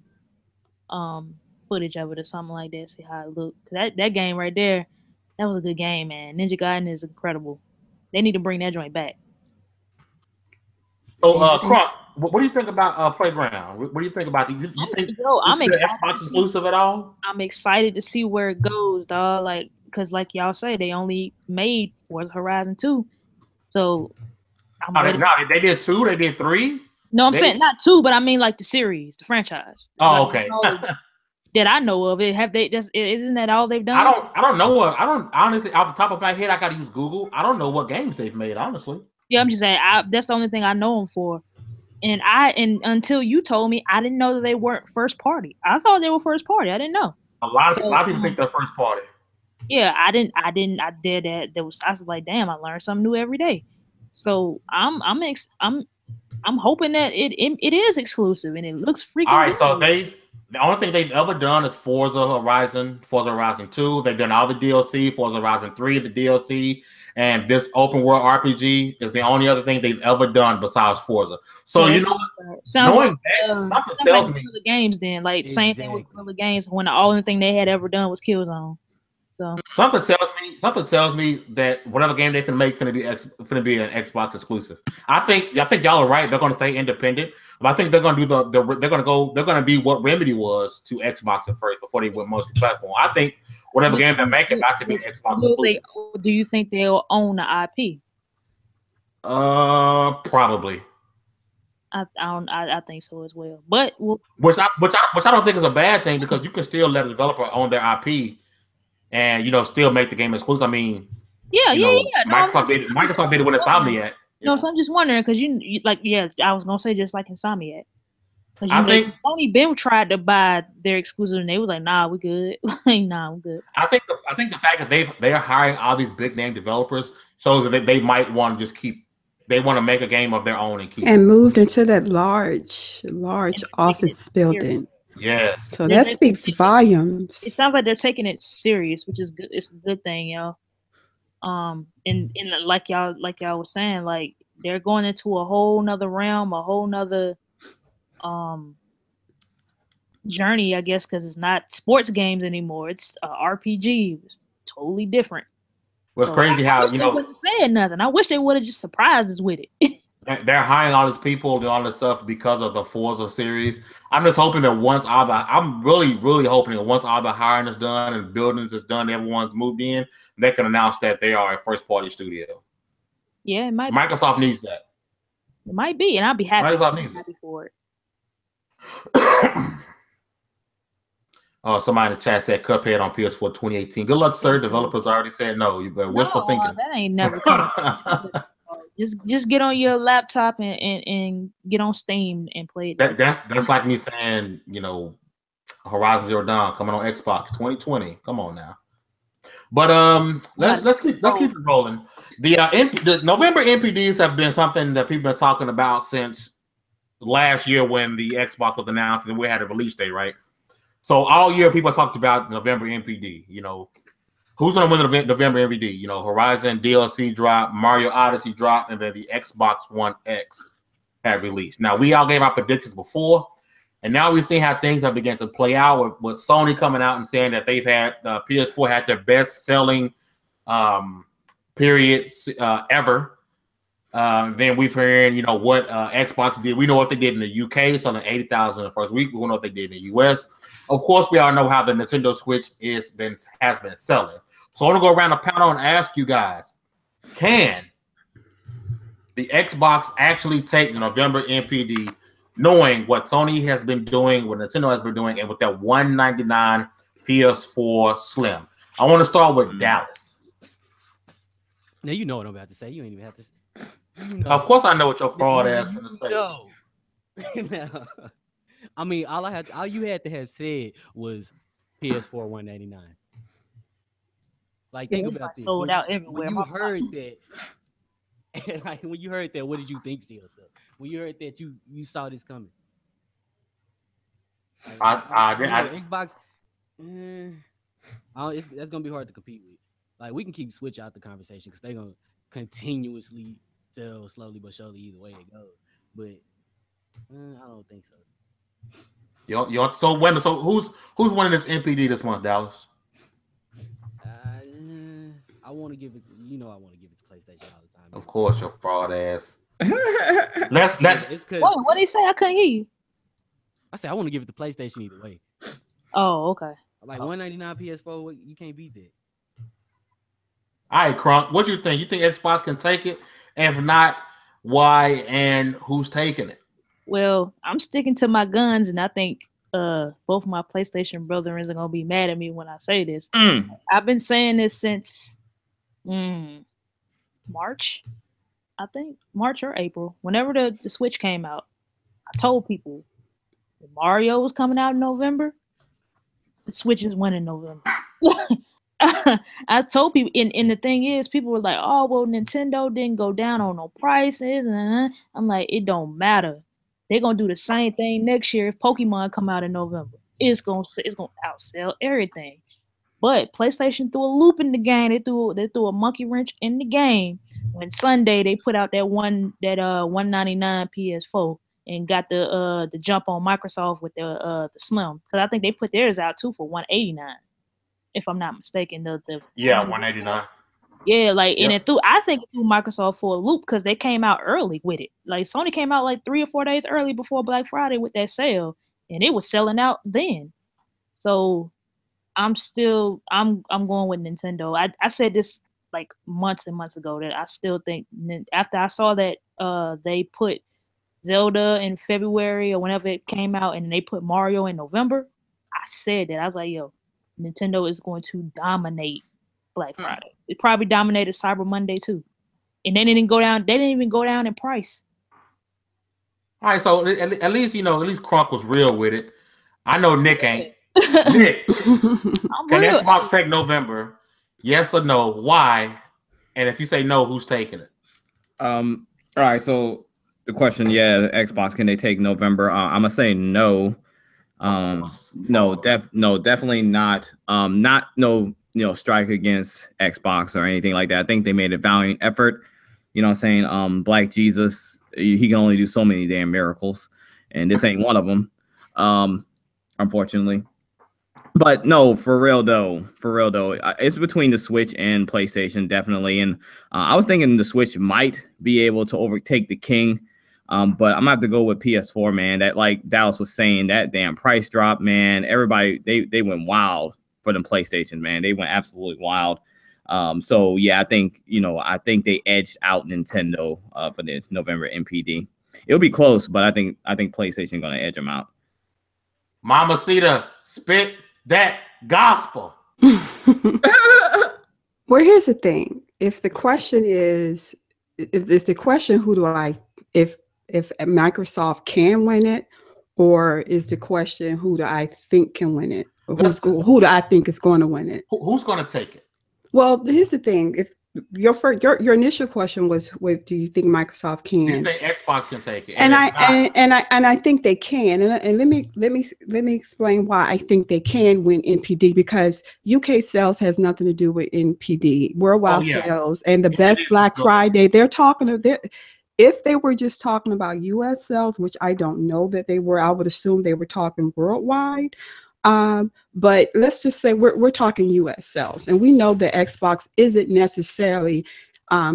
footage of it or something like that. See how it look. That game right there That was a good game, man. Ninja Gaiden is incredible. They need to bring that joint back. So, Crunk, what do you think about Playground? What do you think about you think I'm this is excited. Xbox exclusive at all? I'm excited to see where it goes, dog. Like, cause like y'all say, they only made Forza Horizon 2, so I'm ready. They did 2. They did 3. No, I'm saying not 2, but I mean like the series, the franchise. Oh, like, okay. That I know of it. Have they? Isn't that all they've done? I don't know. I don't honestly, off the top of my head, I got to use Google. I don't know what games they've made, honestly. Yeah, I'm just saying. That's the only thing I know them for. And until you told me, I didn't know that they weren't first party. I thought they were first party. I didn't know. A lot of people think they're first party. Yeah, I didn't. I did that. I was like, damn, I learned something new every day. So I'm hoping that it is exclusive and it looks freaking. All right, so the only thing they've ever done is Forza Horizon 2. They've done all the DLC, Forza Horizon 3, the DLC, and this open world RPG is the only other thing they've ever done besides Forza. So yeah, something tells me the games then like same thing with Guerrilla Games when the only thing they had ever done was Killzone. So something tells me that whatever game they can make gonna be an Xbox exclusive. I think y'all are right. They're gonna stay independent, but I think they're gonna do they're gonna be what Remedy was to Xbox at first before they went multi-platform. I think whatever game they're making got to be Xbox exclusive. Do you think they'll own the IP? Probably. I think so as well. But which I don't think is a bad thing because you can still let a developer own their IP. And still make the game exclusive. I mean, Microsoft did it when Insomniac. No, so I'm just wondering because you like, I was gonna say just like Insomniac. I think Sony been tried to buy their exclusive and they was like, nah, we good. Like, nah, we good. I think the fact that they are hiring all these big name developers shows that they might want to just keep. They want to make a game of their own and keep. And moved into that large office building. Yes. So that speaks volumes. It sounds like they're taking it serious, which is good. It's a good thing, y'all. And like y'all was saying, like they're going into a whole nother realm, a whole nother journey, I guess, because it's not sports games anymore. It's RPG. It's totally different. Well, it's crazy how they wouldn't say nothing. I wish they would have just surprised us with it. They're hiring all these people and all this stuff because of the Forza series. I'm just hoping that I'm really, really hoping that once all the hiring is done and buildings is done, everyone's moved in, they can announce that they are a first party studio. Yeah, it might. Microsoft needs that. It might be, and I'll be happy. Microsoft needs happy for it. Somebody in the chat said Cuphead on PS4 2018. Good luck, sir. Developers already said no. You better wishful thinking. That ain't never coming. Just get on your laptop and get on Steam and play it. That's like me saying, Horizon Zero Dawn coming on Xbox 2020. Come on now. But let's keep it rolling. The November NPDs have been something that people have been talking about since last year when the Xbox was announced and we had a release date, right? So all year people talked about November NPD. Who's going to win the November NPD? Horizon DLC drop, Mario Odyssey drop, and then the Xbox One X had released. Now, we all gave our predictions before, and now we've seen how things have begun to play out with Sony coming out and saying that they've had PS4 had their best-selling periods ever. Then we've heard, what Xbox did. We know what they did in the UK, selling 80,000 in the first week. We know what they did in the US. Of course, we all know how the Nintendo Switch has been selling. So I want to go around the panel and ask you guys, can the Xbox actually take the November NPD, knowing what Sony has been doing, what Nintendo has been doing, and with that $199 PS4 Slim? I want to start with Dallas. Now you know what I'm about to say. You ain't even have to. Of course, I know what your fraud ass going to say. No. I mean, all you had to have said was PS4 $199. Like, think about this. Sold out everywhere. When you heard that, when you heard that, what did you think to yourself? When you heard that, you saw this coming. Xbox. That's gonna be hard to compete with. Like, we can keep Switch out the conversation because they're gonna continuously sell slowly but surely either way it goes. But I don't think so. So who's winning this NPD this month, Dallas? I want to give it. You know, I want to give it to PlayStation all the time. Of course, your fraud ass. Mm. Let's. It's because What did he say? I couldn't hear you. I said I want to give it to PlayStation either way. Oh, okay. Like $199 PS4, you can't beat that. All right, Crunk. What do you think? You think Xbox can take it? If not, why and who's taking it? Well, I'm sticking to my guns, and I think both my PlayStation brothers are gonna be mad at me when I say this. I've been saying this since March, I think March or April. Whenever the Switch came out, I told people Mario was coming out in November. The Switch is winning November. I told people, and the thing is, people were like, "Oh, well, Nintendo didn't go down on no prices." And I'm like, it don't matter. They're gonna do the same thing next year if Pokemon come out in November. It's gonna outsell everything. But PlayStation threw a loop in the game. They threw a monkey wrench in the game when Sunday they put out that $199 PS4 and got the jump on Microsoft with the Slim, because I think they put theirs out too for $189, if I'm not mistaken. The $189. Yeah, like Yep. and I think it threw Microsoft for a loop because they came out early with it. Like Sony came out like 3 or 4 days early before Black Friday with that sale, and it was selling out then. So I'm going with Nintendo. I said this like months and months ago that I still think after I saw that they put Zelda in February or whenever it came out, and they put Mario in November, I said that. I was like, yo, Nintendo is going to dominate Black Friday. It probably dominated Cyber Monday too. And they didn't go down. They didn't even go down in price. All right, so at least Crunk was real with it. I know Nick ain't. Nick, can Xbox take November? Yes or no? Why? And if you say no, who's taking it? All right, so the question, Xbox, can they take November? I'm gonna say no. No, definitely not. No, strike against Xbox or anything like that. I think they made a valiant effort. You know what I'm saying? Black Jesus, he can only do so many damn miracles, and this ain't one of them, unfortunately. But no, for real though, it's between the Switch and PlayStation, definitely. And I was thinking the Switch might be able to overtake the King, but I'm gonna have to go with PS4, man. That, like Dallas was saying, that damn price drop, man. Everybody, they went wild for them PlayStation, man. They went absolutely wild. So yeah, I think they edged out Nintendo for the November NPD. It'll be close, but I think PlayStation gonna edge them out. Mamacita, spit that gospel. Well, here's the thing. If the question is, if Microsoft can win it, or is the question who do I think can win it, or who do I think is going to win it? Who's going to take it? Well, here's the thing. If your initial question was, do you think Microsoft can? Do you think Xbox can take it? And I think they can. And let me explain why I think they can win NPD, because UK sales has nothing to do with NPD. Worldwide sales and the best Black Friday. They're talking of their. If they were just talking about US sales, which I don't know that they were, I would assume they were talking worldwide. But let's just say we're talking US sales, and we know that Xbox isn't necessarily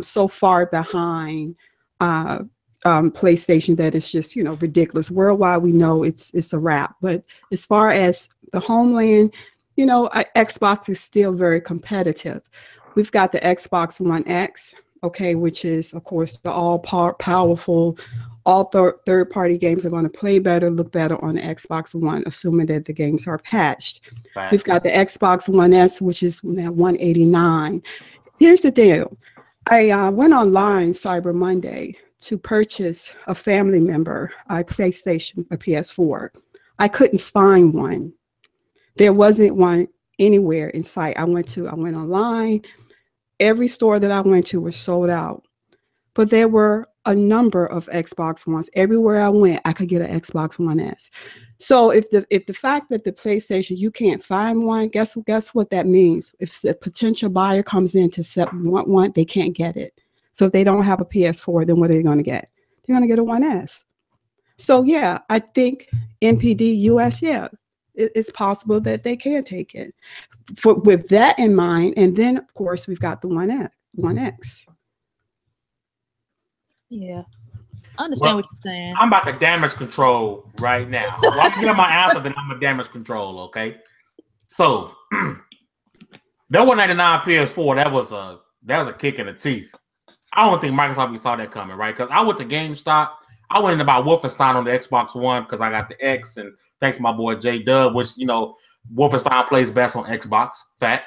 so far behind PlayStation that it's just ridiculous. Worldwide, we know it's a wrap. But as far as the homeland, Xbox is still very competitive. We've got the Xbox One X, okay, which is of course the all-powerful. All third-party games are going to play better, look better on the Xbox One, assuming that the games are patched. Right. We've got the Xbox One S, which is now $189. Here's the deal. I went online Cyber Monday to purchase a family member a PlayStation, a PS4. I couldn't find one. There wasn't one anywhere in sight. I went online. Every store that I went to was sold out. But there were a number of Xbox Ones. Everywhere I went, I could get an Xbox One S. So if the fact that the PlayStation, you can't find one, guess what that means? If a potential buyer comes in to want one, they can't get it. So if they don't have a PS4, then what are they going to get? They're going to get a One S. So yeah, I think NPD US, it's possible that they can take it. With that in mind, and then of course we've got the One X. Yeah, I understand what you're saying. I'm about to damage control right now. So I'm gonna get my answer, then I'm gonna damage control. Okay. So that 199 PS4, that was a kick in the teeth. I don't think Microsoft even saw that coming, right? Because I went to GameStop. I went in about Wolfenstein on the Xbox One because I got the X, and thanks to my boy J Dub, which Wolfenstein plays best on Xbox. Fact.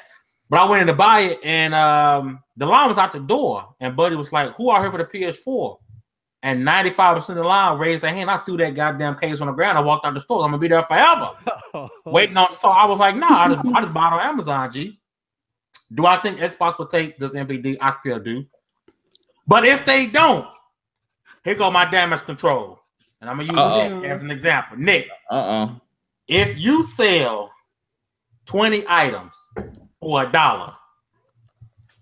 But I went in to buy it, and the line was out the door, and Buddy was like, "Who out here for the PS4?" And 95% of the line raised their hand. I threw that goddamn case on the ground. I walked out the store. I'm gonna be there forever, waiting on. So I was like, "Nah, I just bought on Amazon." G. Do I think Xbox will take this NPD? I still do. But if they don't, here go my damage control, and I'm gonna use Nick as an example. Nick, if you sell 20 items for $1,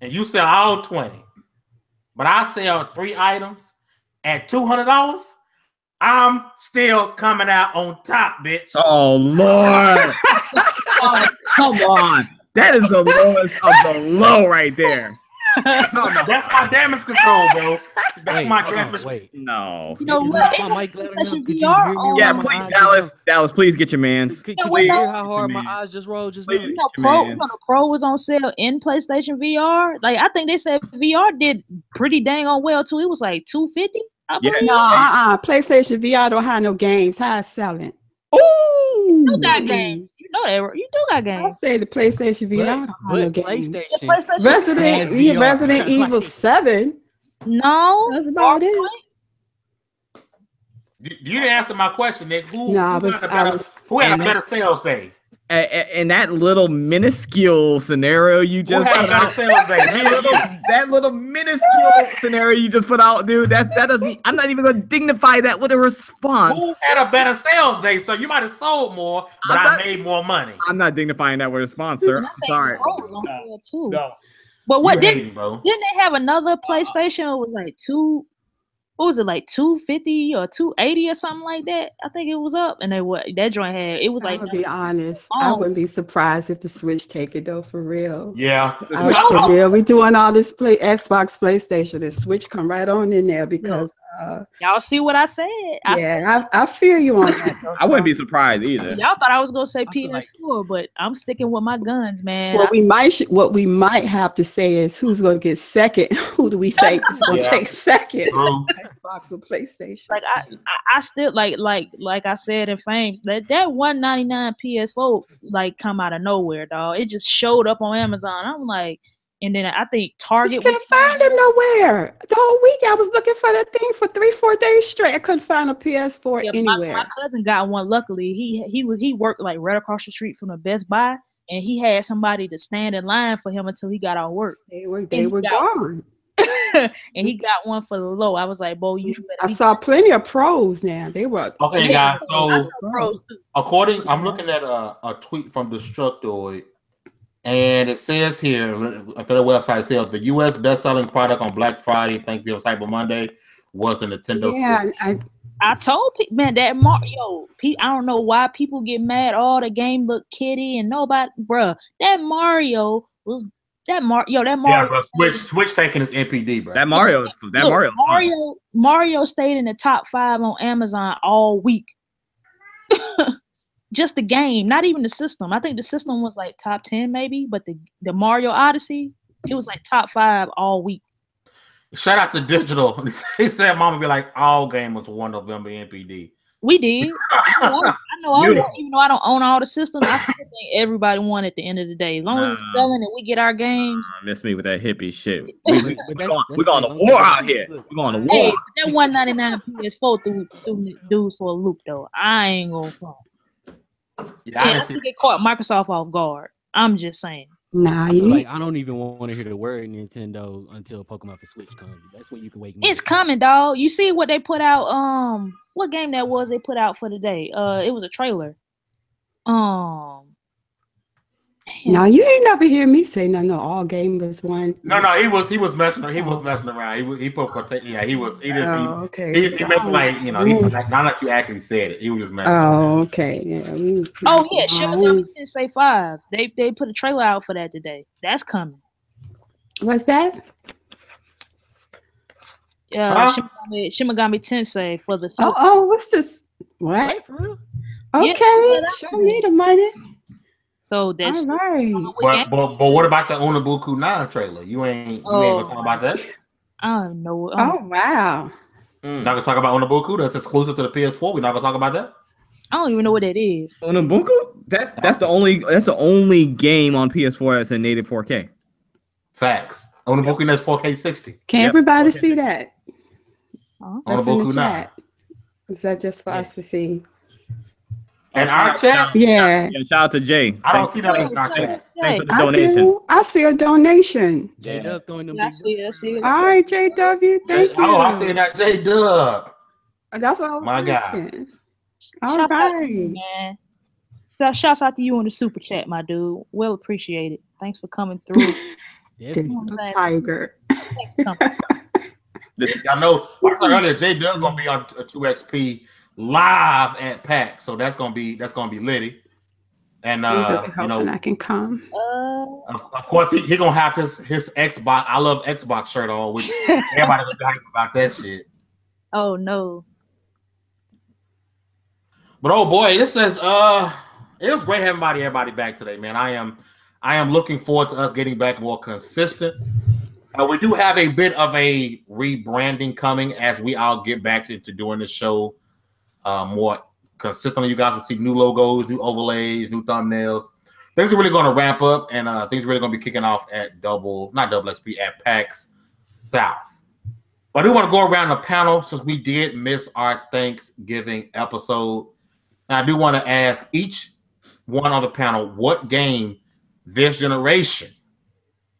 and you sell all 20, but I sell 3 items at $200, I'm still coming out on top, bitch. Oh Lord! Oh, come on, that is the lowest of the low right there. That's my damage control, bro. That's my damage. No. You know what? VR yeah, please, Dallas, please get your mans. Could you hear how hard my eyes just rolled just now? Pro was on sale in PlayStation VR. Like I think they said VR did pretty dang on well too. It was like $250. No, PlayStation VR don't have no games. How it's selling? You do got games. You know that. You do got games. I say the PlayStation VR don't have no games. PlayStation Resident Evil 7. No, that's about it. You didn't answer my question, Nick. Who had a better sales day? In that little minuscule scenario you just put out, that little minuscule scenario you just put out, dude, that doesn't. I'm not even gonna dignify that with a response. Who had a better sales day? So you might have sold more, but I made more money. I'm not dignifying that with a response, sir. I'm sorry. No. But what didn't they have another PlayStation? It was like what was it, like 250 or 280 or something like that? I think it was up, and that joint had it was like. I'll be honest, I wouldn't be surprised if the Switch take it though, for real. Yeah, for real. We doing all this Xbox, PlayStation, and Switch come right on in there because y'all see what I said. I feel you on that. Though, I wouldn't be surprised either. Y'all thought I was gonna say PS4, but I'm sticking with my guns, man. What we might have to say is who's gonna get second. Who do we think is gonna take second? Xbox or PlayStation? Like I still like I said in Fames that $199 PS4 like come out of nowhere, dog. It just showed up on Amazon. I'm like, and then I think Target. You can't find them nowhere. The whole week I was looking for that thing for 3-4 days straight. I couldn't find a PS4 anywhere. My cousin got one. Luckily, he worked like right across the street from the Best Buy, and he had somebody to stand in line for him until he got out of work. They were gone. And he got one for the low. I was like, "Bo, you." I saw plenty of pros now. They were okay, guys. So I'm looking at a tweet from Destructoid, and it says here for the website, it says the U.S. best-selling product on Black Friday, Thanksgiving, Cyber Monday, was the Nintendo Switch. I told people, man, that Mario. I don't know why people get mad. Oh, the game look kitty and nobody, bruh. That Mario was. Yeah, bro. Switch taking his NPD, bro. Mario stayed in the top 5 on Amazon all week. Just the game, not even the system. I think the system was like top 10 maybe, but the Mario Odyssey, it was like top 5 all week. Shout out to Digital. He said Mama be like, all game was 1 November NPD. We did. I know. Even though I don't own all the systems, I think everybody won at the end of the day. As long as it's selling and we get our games. Miss me with that hippie shit. We're going to war out here. We're going to war. Hey, that $199 PS4 threw dudes for a loop though. I ain't gonna front. I think it caught Microsoft off guard. I'm just saying. Nah, I don't even want to hear the word Nintendo until Pokemon for Switch comes. That's when you can wake me. It's coming, dog. You see what they put out? What game that was they put out for today? It was a trailer. No, you ain't never hear me say no. All gamers won. No, he was messing. He was messing around. He put yeah. He okay. He makes like he like not like you actually said it. He was just messing. Okay. Yeah. Oh yeah, Shin Megami Tensei 5. They put a trailer out for that today. That's coming. What's that? Shin Megami Tensei for the. Oh, what's this? What? For real? Okay, show me the money. So that's all right. But what about the Onabuku 9 trailer? You ain't gonna talk about that? I don't know. Oh wow. Not gonna talk about Onabuku. That's exclusive to the PS4. We're not gonna talk about that. I don't even know what that is. Onabuku? That's the only game on PS4 that's in native 4K. Facts. Onabuku that's 4K 60. Can everybody see that? Onabuku 9. Is that just for us to see? And our chat? Yeah. Shout out to Jay. I don't see that in our chat. Thanks for the donation. I see a donation. J-Dub throwing them I see it. All right, JW. Thank you. Oh, I see that J-Dub. That's what I was My asking. God. All Shouts out right. to you, man. So shouts out to you on the super chat, my dude. Well appreciated. Thanks for coming through. Tiger. Thanks for coming. I know. Like I said earlier, J-Dub gonna be on 2XP live at PAX, so that's gonna be litty. And I can come. Of course, he gonna have his Xbox. I love Xbox shirt on, which everybody was hype about that shit. Oh no. But oh boy, it says it was great having everybody back today, man. I am looking forward to us getting back more consistent. We do have a bit of a rebranding coming as we all get back to doing the show more consistently. You guys will see new logos, new overlays, new thumbnails. Things are really going to ramp up, and things are really going to be kicking off at not Double XP, at PAX South. But I do want to go around the panel since we did miss our Thanksgiving episode. And I do want to ask each one on the panel what game this generation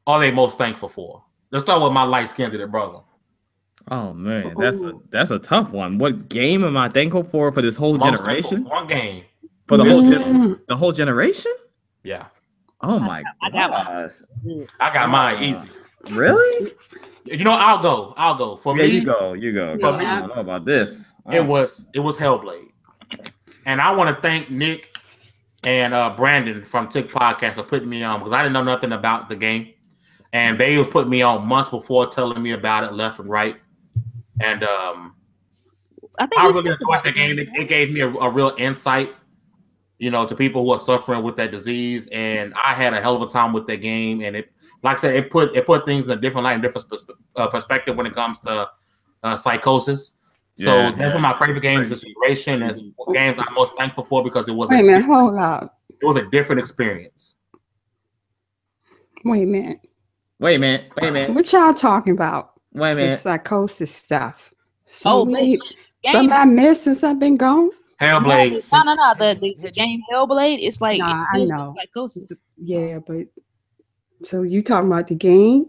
are they most thankful for. Let's start with my light-skinned brother. Oh man, that's a tough one. What game am I thankful for this whole generation? One game for the whole generation. Yeah. Oh my gosh. I got mine easy. Really? You know, I'll go. For me, you go. For me, I don't know about this. It was Hellblade, and I want to thank Nick and Brandon from TiC Podcast for putting me on because I didn't know nothing about the game. And they was putting me on months before, telling me about it left and right. And I really enjoyed the game. It gave me a real insight, to people who are suffering with that disease. And I had a hell of a time with that game. And it, like I said, it put things in a different light, and different perspective when it comes to psychosis. So that's one of my favorite games this generation. As games I'm most thankful for because it was. Wait a minute, hold up. It was a different experience. Wait a minute. What y'all talking about? Wait a minute. The psychosis stuff. Something I missed since I've been gone? Hellblade. No. The game Hellblade, it's like I know. Psychosis. Yeah, but so you talking about the game?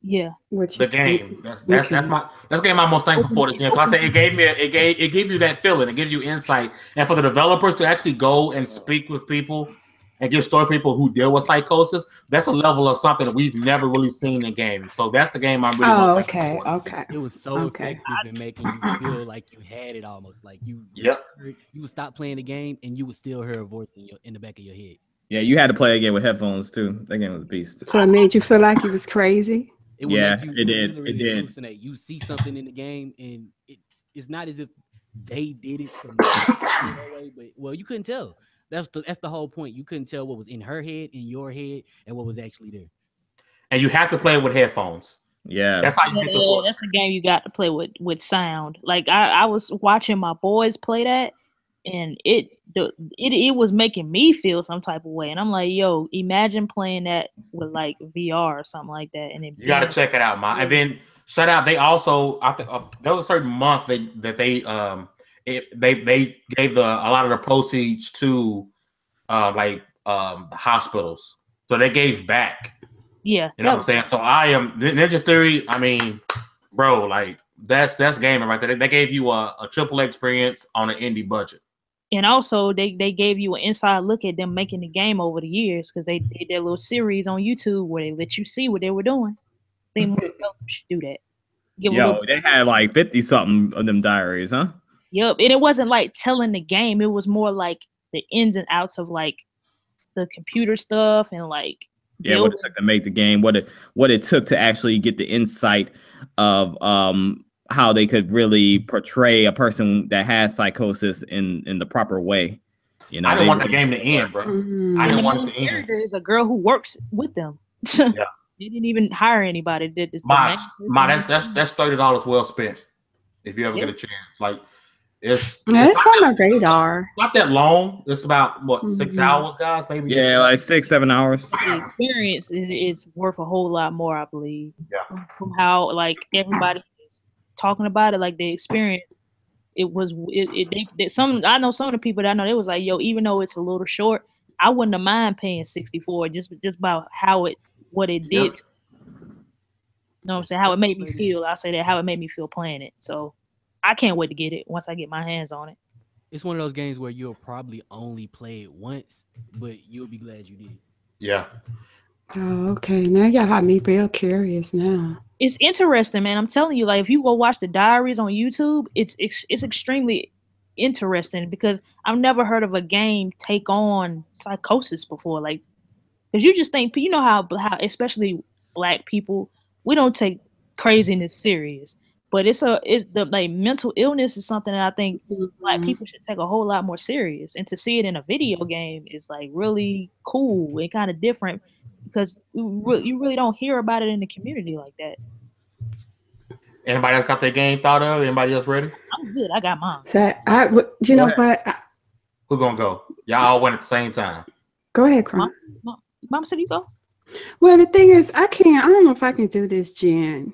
Yeah. The game. That's the game I'm most thankful for. Because I say it gave you that feeling. It gives you insight. And for the developers to actually go and speak with people and give story people who deal with psychosis, that's a level of something that we've never really seen in games. So that's the game I'm really okay. It was so effective in making you feel like you had it almost. Like you would stop playing the game and you would still hear a voice in the back of your head. Yeah, you had to play a game with headphones too. That game was a beast. So it made you feel like you was crazy? It did. It did. Hallucinate. You see something in the game and it's not as if they did it from way, but you couldn't tell. That's the whole point. You couldn't tell what was in her head, in your head, and what was actually there. And you have to play it with headphones. Yeah, that's how you get the. That's a game you got to play with sound. Like I was watching my boys play that, and it was making me feel some type of way. And I'm like, yo, imagine playing that with like VR or something like that. And you got to check it out, man. And then shout out. They also, I think there was a certain month that they gave a lot of the proceeds to the hospitals, so they gave back. Yeah, you know what I'm saying. So I am Ninja Theory. I mean, bro, like that's gaming right there. They gave you a AAA experience on an indie budget. And also, they gave you an inside look at them making the game over the years because they did their little series on YouTube where they let you see what they were doing. I think more developers should do that. Yo, they had like 50 something of them diaries, huh? Yep, and it wasn't like telling the game; it was more like the ins and outs of like the computer stuff and like what it took to make the game, what it took to actually get the insight of how they could really portray a person that has psychosis in the proper way. You know, I didn't want the game to end, bro. I didn't want it to end. There's a girl who works with them. Yeah. They didn't even hire anybody. Did this? That's $30 well spent. If you ever get a chance, like it's on my radar. Not that long. It's about what 6 hours, guys? Maybe. Yeah, like 6-7 hours. The experience is worth a whole lot more, I believe. Yeah. From how like everybody is talking about it, like the experience. It was I know some of the people that I know, it was like, yo, even though it's a little short, I wouldn't have mind paying 64 just about what it did. You know what I'm saying? How it made me feel. I'll say that, how it made me feel playing it. So I can't wait to get it once I get my hands on it. It's one of those games where you'll probably only play it once, but you'll be glad you did. Yeah. Oh, okay. Now y'all have me real curious now. It's interesting, man. I'm telling you, like if you go watch the diaries on YouTube, it's extremely interesting because I've never heard of a game take on psychosis before. Like, because you just think, you know how especially Black people, we don't take craziness serious, but the mental illness is something that I think Black people should take a whole lot more serious, and to see it in a video game is like really cool and kind of different. Because you really don't hear about it in the community like that. Anybody else got their game thought of? Anybody else ready? I'm good. I got mine. So you know what? Who's gonna go? Y'all all went at the same time. Go ahead, Crunk. Mom said you go. Well, the thing is, I don't know if I can do this, Jen.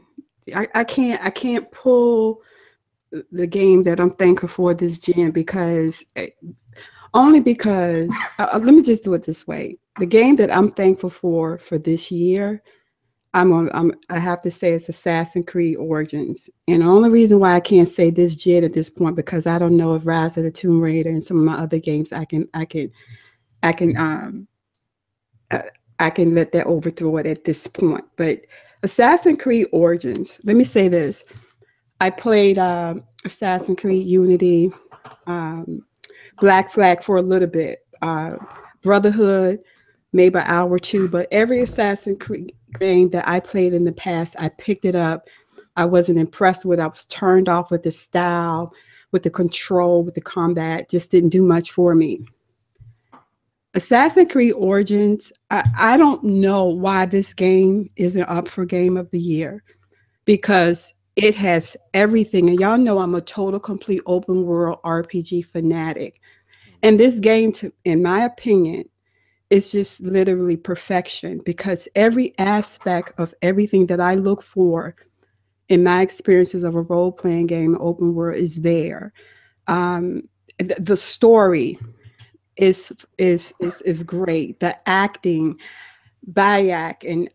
I can't pull the game that I'm thankful for this Jen because let me just do it this way. The game that I'm thankful for this year, I have to say it's Assassin's Creed Origins. And the only reason why I can't say this Jen at this point because I don't know if Rise of the Tomb Raider and some of my other games I can let that overthrow it at this point. But Assassin's Creed Origins, let me say this. I played Assassin's Creed Unity, Black Flag for a little bit, Brotherhood, maybe an hour or two, but every Assassin's Creed game that I played in the past, I picked it up. I wasn't impressed with it. I was turned off with the style, with the control, with the combat, just didn't do much for me. Assassin's Creed Origins, I don't know why this game isn't up for Game of the Year because it has everything. And y'all know I'm a total, complete open world RPG fanatic. And this game, in my opinion, is just literally perfection because every aspect of everything that I look for in my experiences of a role-playing game, open world, is there. The story is great. The acting, Bayak, and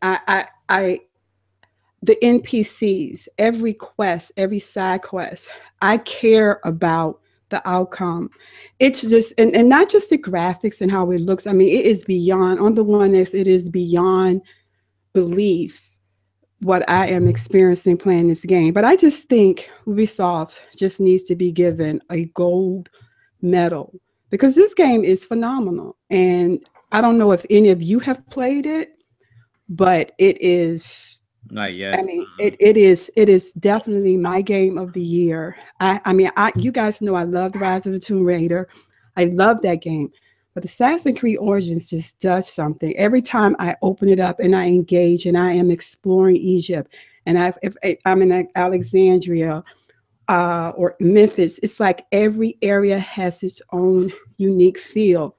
the NPCs, every quest, every side quest, I care about the outcome. It's just, and not just the graphics and how it looks. I mean, it is beyond, on the One X, it is beyond belief what I am experiencing playing this game. But I just think Ubisoft just needs to be given a gold medal because this game is phenomenal. And I don't know if any of you have played it, but it is, not yet. I mean, it is definitely my game of the year. You guys know I loved Rise of the Tomb Raider. I love that game. But Assassin's Creed Origins just does something. Every time I open it up and I engage and I am exploring Egypt and if I'm in Alexandria or Memphis, it's like every area has its own unique feel.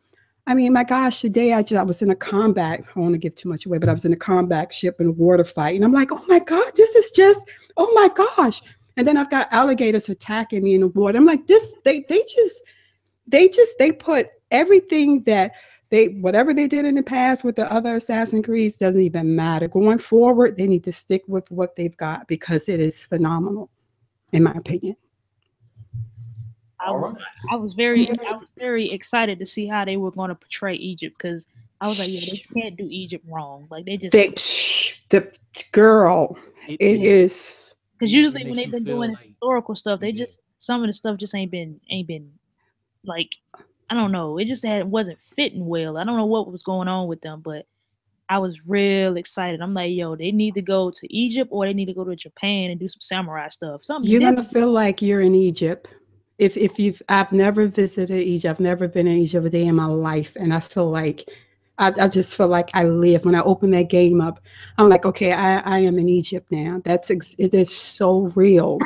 I mean, my gosh, today I was in a combat. I don't want to give too much away, but I was in a combat ship in a water fight. And I'm like, oh my God, this is just, oh my gosh. And then I've got alligators attacking me in the water. I'm like, they put everything that whatever they did in the past with the other Assassin's Creeds doesn't even matter. Going forward, they need to stick with what they've got because it is phenomenal, in my opinion. I was very excited to see how they were going to portray Egypt because I was like, yeah, they can't do Egypt wrong. Like they just the girl. It is because usually when they've been doing this historical stuff, they just some of the stuff just ain't been like I don't know. It just wasn't fitting well. I don't know what was going on with them, but I was real excited. I'm like, yo, they need to go to Egypt or they need to go to Japan and do some samurai stuff. Something you're gonna feel like you're in Egypt. I've never visited Egypt. I've never been in Egypt a day in my life, and I feel like I just feel like I live. When I open that game up, I'm like, okay, I am in Egypt now. It is so real.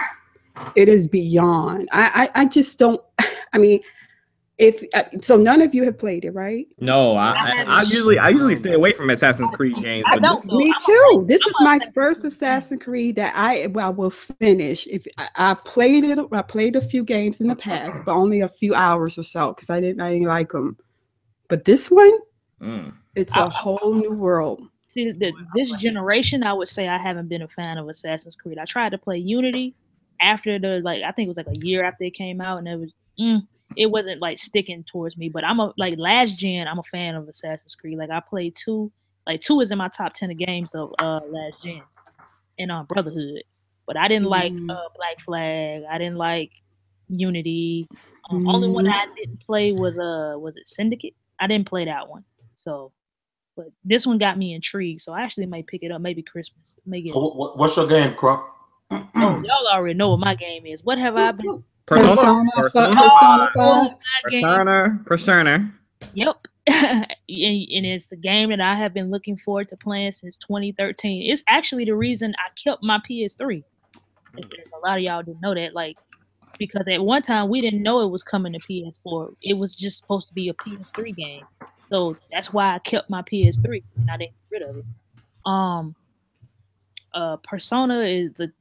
It is beyond. I just don't. I mean, so none of you have played it, right? No, I usually stay away from Assassin's Creed games. I don't. Me too. This is my first Assassin's Creed that I will finish. If I've played it, I played a few games in the past, but only a few hours or so because I didn't like them. But this one, it's a whole new world. See, this generation, I would say I haven't been a fan of Assassin's Creed. I tried to play Unity after I think it was like a year after it came out, and it wasn't like sticking towards me. But last gen, I'm a fan of Assassin's Creed. Like I played 2. Like 2 is in my top 10 of games of last gen, and Brotherhood. But I didn't like Black Flag. I didn't like Unity. Only one I didn't play was it Syndicate? I didn't play that one. So, but this one got me intrigued. So I actually might pick it up. Maybe Christmas. What's your game, Crunk? Oh, y'all already know what my game is. What have I been? Persona. Yep. And it's the game that I have been looking forward to playing since 2013. It's actually the reason I kept my PS3. A lot of y'all didn't know that, because at one time we didn't know it was coming to PS4. It was just supposed to be a PS3 game. So that's why I kept my PS3 and I didn't get rid of it. Persona is the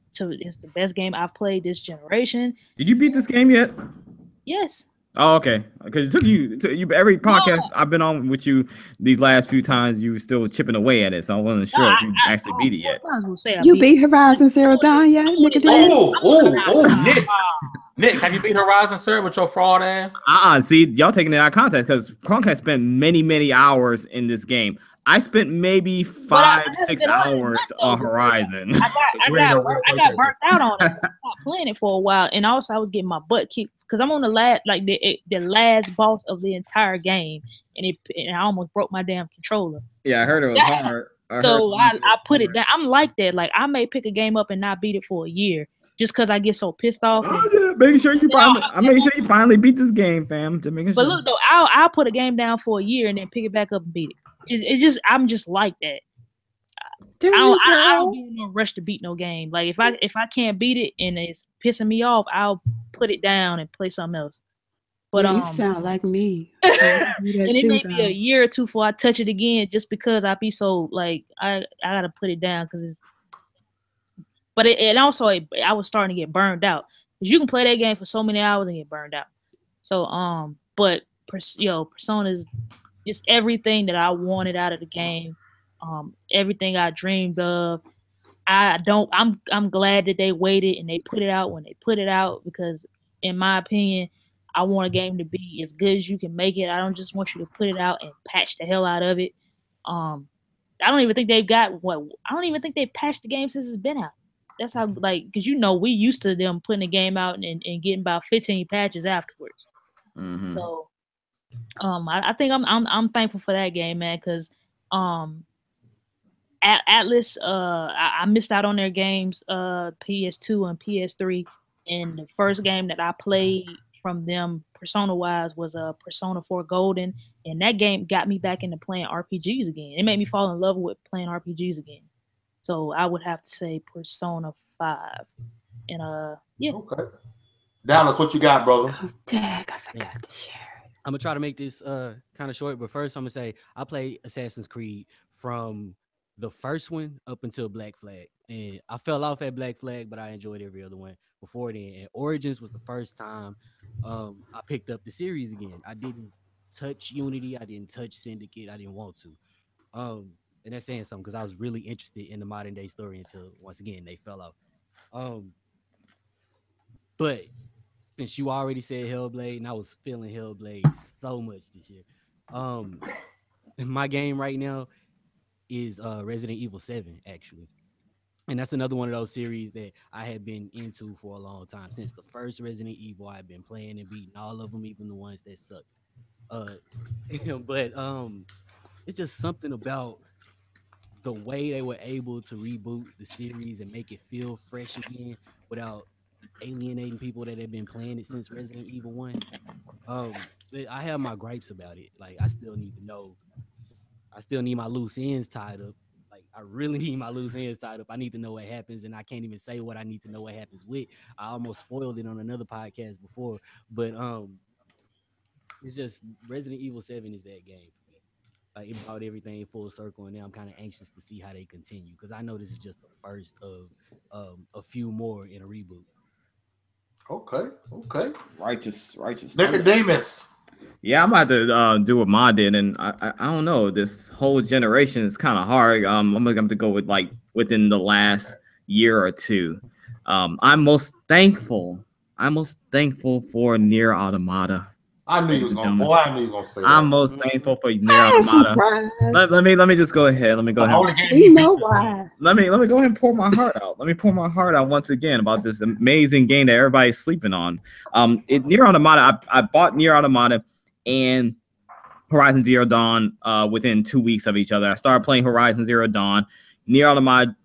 best game I've played this generation. Did you beat this game yet? Yes. Oh, okay. Because it took you every podcast I've been on with you these last few times, you were still chipping away at it. So I wasn't sure if you actually beat it yet. You beat Horizon Zero Dawn yet, Nickodemus? Oh, Nick, have you beat Horizon Zero with your fraud ass? See, y'all taking it out of context because Crunk has spent many hours in this game. I spent maybe 5-6 hours on Horizon. I got burnt out on it. So I stopped playing it for a while, and also I was getting my butt kicked because I'm on the last boss of the entire game, and I almost broke my damn controller. Yeah, I heard it was hard. I put it down. I'm like that. Like I may pick a game up and not beat it for a year just because I get so pissed off. Making sure you finally beat this game, fam. But look though, I'll put a game down for a year and then pick it back up and beat it. I'm just like that. I don't be in no rush to beat no game. Like if I can't beat it and it's pissing me off, I'll put it down and play something else. But you sound like me. And it may be a year or two before I touch it again, just because I be so like I gotta put it down because it's. But I was starting to get burned out because you can play that game for so many hours and get burned out. So but Persona is just everything that I wanted out of the game, everything I dreamed of. I'm glad that they waited and they put it out when they put it out because, in my opinion, I want a game to be as good as you can make it. I don't just want you to put it out and patch the hell out of it. I don't even think they've got I don't even think they've patched the game since it's been out. That's how because we used to them putting the game out and getting about 15 patches afterwards. Mm-hmm. So. I think I'm thankful for that game, man, because Atlas I missed out on their games PS2 and PS3, and the first game that I played from them Persona wise was Persona 4 Golden, and that game got me back into playing RPGs again. It made me fall in love with playing RPGs again. So I would have to say Persona 5, and yeah. Okay, Dallas, what you got, brother? Oh, dang, I forgot to share. I'm gonna try to make this kind of short, but first I'm gonna say I played Assassin's Creed from the first one up until Black Flag, and I fell off at Black Flag, but I enjoyed every other one before then. And Origins was the first time I picked up the series again. I didn't touch Unity, I didn't touch Syndicate, I didn't want to, and that's saying something because I was really interested in the modern day story until once again they fell off. But since you already said Hellblade, and I was feeling Hellblade so much this year. My game right now is Resident Evil 7, actually. And that's another one of those series that I have been into for a long time. Since the first Resident Evil, I've been playing and beating all of them, even the ones that suck. But it's just something about the way they were able to reboot the series and make it feel fresh again without alienating people that have been playing it since Resident Evil 1. I have my gripes about it. Like, I still need my loose ends tied up. Like, I really need my loose ends tied up. I need to know what happens, and I can't even say what I need to know what happens with. I almost spoiled it on another podcast before, but it's just Resident Evil 7 is that game for me. Like, it brought everything full circle, and now I'm kind of anxious to see how they continue, because I know this is just the first of a few more in a reboot. Okay. Righteous. Nickodemus. Yeah, I'm about to do what Ma did, and I don't know. This whole generation is kind of hard. I'm gonna have to go with like within the last year or two. I'm most thankful for Nier Automata. I knew you was gonna say that. I'm most thankful for Nier Automata. Let me just go ahead. Let me go ahead. We know why. Let me go ahead and pour my heart out. Let me pour my heart out once again about this amazing game that everybody's sleeping on. Nier Automata. I bought Nier Automata and Horizon Zero Dawn within 2 weeks of each other. I started playing Horizon Zero Dawn. Nier Automata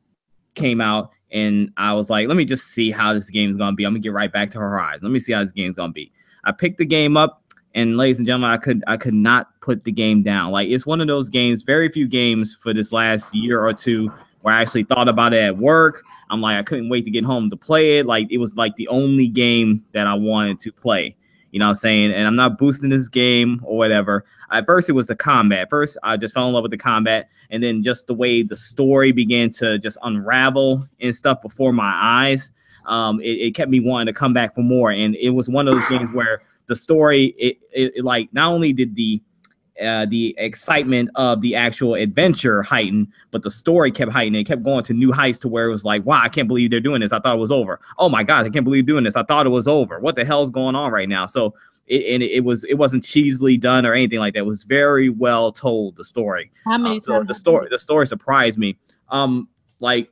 came out, and I was like, let me just see how this game is gonna be. I'm gonna get right back to Horizon. Let me see how this game's gonna be. I picked the game up. And ladies and gentlemen, I could not put the game down. Like, it's one of those games, very few games for this last year or two where I actually thought about it at work. I'm like, I couldn't wait to get home to play it. Like, it was like the only game that I wanted to play. You know what I'm saying? And I'm not boosting this game or whatever. At first, it was the combat. First, I just fell in love with the combat. And then just the way the story began to just unravel and stuff before my eyes, it kept me wanting to come back for more. And it was one of those games where the story, it like, not only did the excitement of the actual adventure heighten, but the story kept heightening. It kept going to new heights to where it was like, wow, I can't believe they're doing this. I thought it was over. Oh my gosh, I can't believe doing this. I thought it was over. What the hell's going on right now? So it wasn't cheesily done or anything like that. It was very well told, the story. How many times? The story surprised me. Like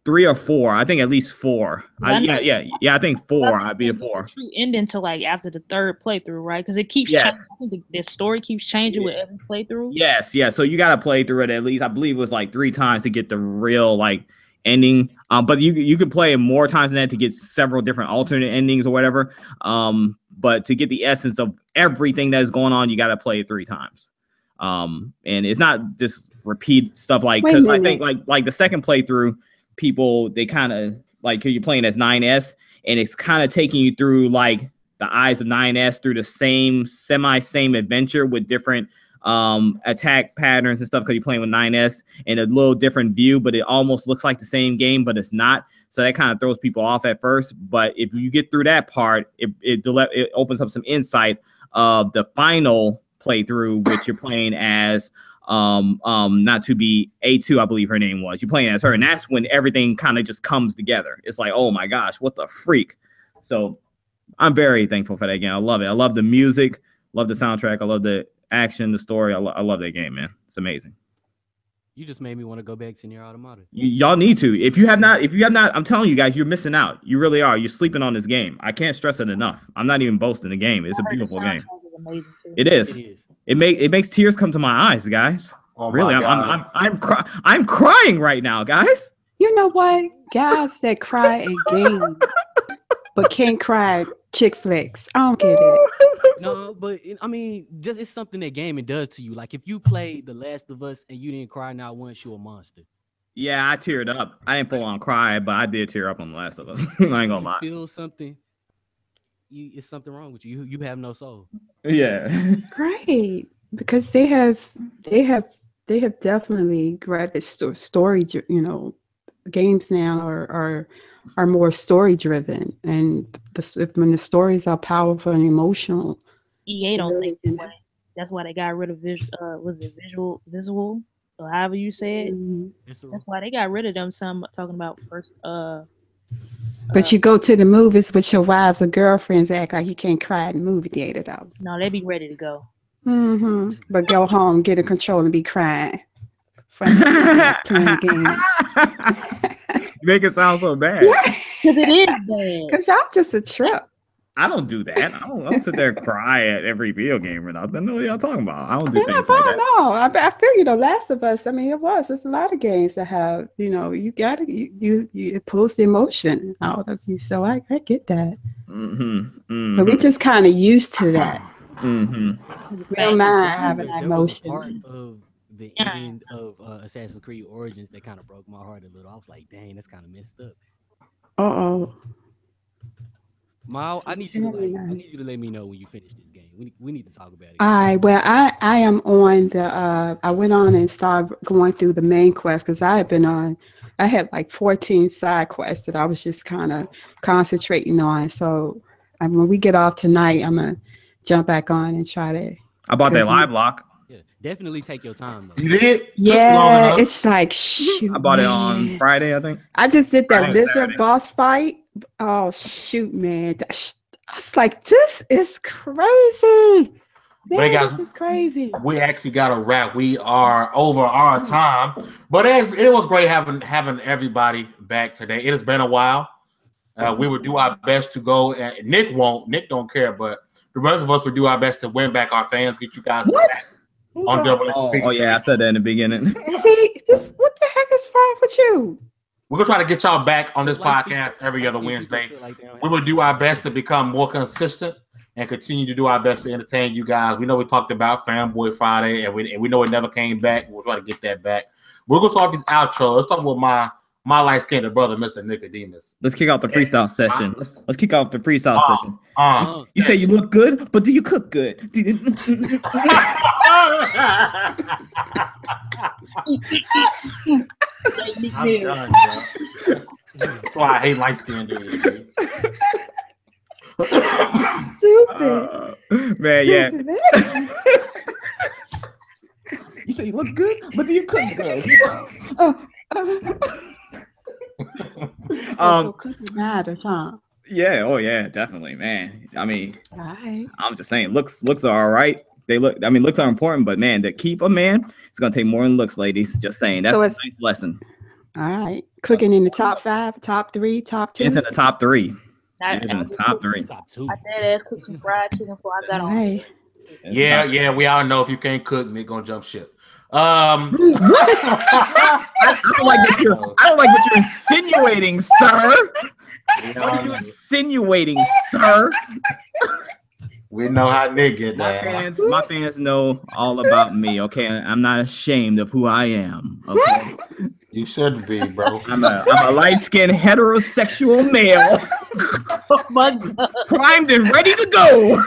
3 or 4. I think at least 4. Yeah. I think 4. I'd be a 4. True ending to like after the 3rd playthrough, right? Because it keeps changing. I think the story keeps changing with every playthrough. Yes. So you got to play through it at least. I believe it was like 3 times to get the real like ending. But you could play it more times than that to get several different alternate endings or whatever. But to get the essence of everything that is going on, you got to play it 3 times. And it's not just repeat stuff like, because I think like the second playthrough, people, they kind of like, you're playing as 9S, and it's kind of taking you through like the eyes of 9S through the same adventure with different attack patterns and stuff, because you're playing with 9S and a little different view, but it almost looks like the same game, but it's not. So that kind of throws people off at first. But if you get through that part, it opens up some insight of the final playthrough, which you're playing as not to be A2, I believe her name was. You're playing as her, and that's when everything kind of just comes together. It's like, oh my gosh, what the freak. So I'm very thankful for that game. I love it. I love the music, love the soundtrack, I love the action, the story. I love that game, man. It's amazing. You just made me want to go back to Nier Automata. Y'all need to. If you have not, I'm telling you guys, you're missing out. You really are. You're sleeping on this game. I can't stress it enough. I'm not even boasting the game. It's a beautiful game. It is. It makes tears come to my eyes, guys. Oh, really, I'm crying right now, guys. You know what? Guys that cry at games but can't cry chick flicks. I don't get it. No, but I mean, just it's something that gaming does to you. Like if you played The Last of Us and you didn't cry not once, you're a monster. Yeah, I teared up. I didn't full on cry, but I did tear up on The Last of Us. I ain't gonna lie. Feel something. It's something wrong with you. You have no soul. Yeah. Right. Because they have definitely grabbed story, games now are more story driven, and when the stories are powerful and emotional. EA don't think that way. That's why they got rid of visual, or however you say it. Mm-hmm. That's why they got rid of them. Some talking about first But you go to the movies with your wives or girlfriends, act like you can't cry in the movie theater, though. No, they be ready to go. But go home, get a control, and be crying from the TV playing games. You make it sound so bad. Because it is bad. Because y'all just a trip. I don't do that. I don't sit there and cry at every video game or nothing. I know what y'all talking about. I don't do Yeah, things like that. no, I feel Last of Us. I mean, there's a lot of games that have, you gotta, it pulls the emotion out of you. So I get that. But we just kind of used to that. We don't mind having that emotion. Part of the end of Assassin's Creed Origins that kind of broke my heart a little. I was like, dang, that's kind of messed up. Mal, I need you to let me know when you finish this game. We need to talk about it. All right. Well, I am on the. I went on and started going through the main quest because I had like 14 side quests that I was just kind of concentrating on. So when we get off tonight, I'm gonna jump back on and try to. I bought that live lock. Yeah, definitely take your time though. You did? Yeah, it's like shoot. I bought it on Friday, I think. I just did that lizard boss fight. Oh shoot, man! It's like this is crazy. Man, guys, this is crazy. We actually got a wrap. We are over our time, but it was great having everybody back today. It has been a while. We would do our best to go. Nick won't. Nick don't care, but the rest of us would do our best to win back our fans. Get you guys back on Double XP. Oh yeah, I said that in the beginning. See this? What the heck is wrong with you? We're gonna try to get y'all back on this podcast every other Wednesday. We will do our best to become more consistent and continue to do our best to entertain you guys. We know we talked about Fanboy Friday, and we know it never came back. We'll try to get that back. We're gonna start these outros. Let's talk with my light-skinned brother, Mr. Nickodemus. Let's kick off the freestyle session. Let's kick off the freestyle session. You say you look good, but do you cook good? I'm done, bro. That's why I hate light-skinned dudes, dude. Stupid. Man, yeah. Man. You say you look good, but do you cook good? So cooking matters, huh? Yeah, oh yeah, definitely, man. I mean, Right. I'm just saying, looks are all right. Looks are important, but man, to keep a man, it's gonna take more than looks, ladies. Just saying, that's a nice lesson. All right, cooking in the top 5, top 3, top 2. It's in the top 3. It's in the top 3. Top 2. I dead ass cooked some fried chicken before I got on. Right. Yeah, we all know if you can't cook, Nick gonna jump ship. I don't like what you're insinuating, sir. What are you insinuating, sir? We know how Nick get that. My fans know all about me. Okay, I'm not ashamed of who I am. Okay, you should be, bro. I'm a light-skinned heterosexual male, Oh my god! primed and ready to go.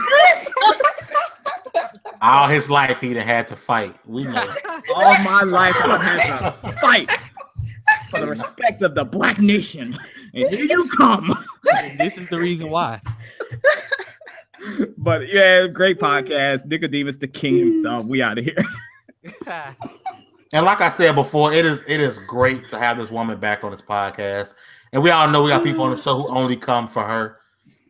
All his life, he'd have had to fight. We know. All my life, I've had to fight for the respect of the Black nation. And here you come. This is the reason why. But yeah, great podcast. Nickodemus the King himself. We out of here. And like I said before, it is great to have this woman back on this podcast. And we all know we got people on the show who only come for her.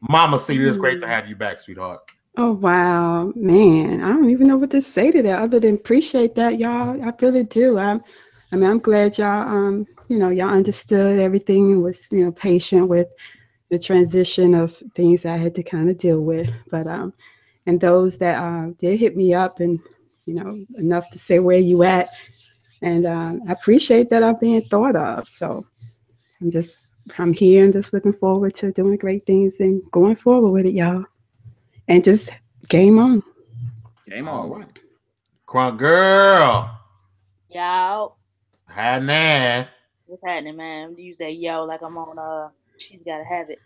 Mamacita, it's great to have you back, sweetheart. Oh wow, man! I don't even know what to say to that other than appreciate that, y'all. I really do. I'm glad y'all y'all understood everything and was patient with the transition of things I had to kind of deal with. But and those that did hit me up and enough to say where you at, and I appreciate that I'm being thought of. So I'm here and just looking forward to doing great things and going forward with it, y'all. And just game on. Game on. All right. Crunk Girl. Yo. Happening. What's happening, man? You say yo like I'm on She's Gotta Have It.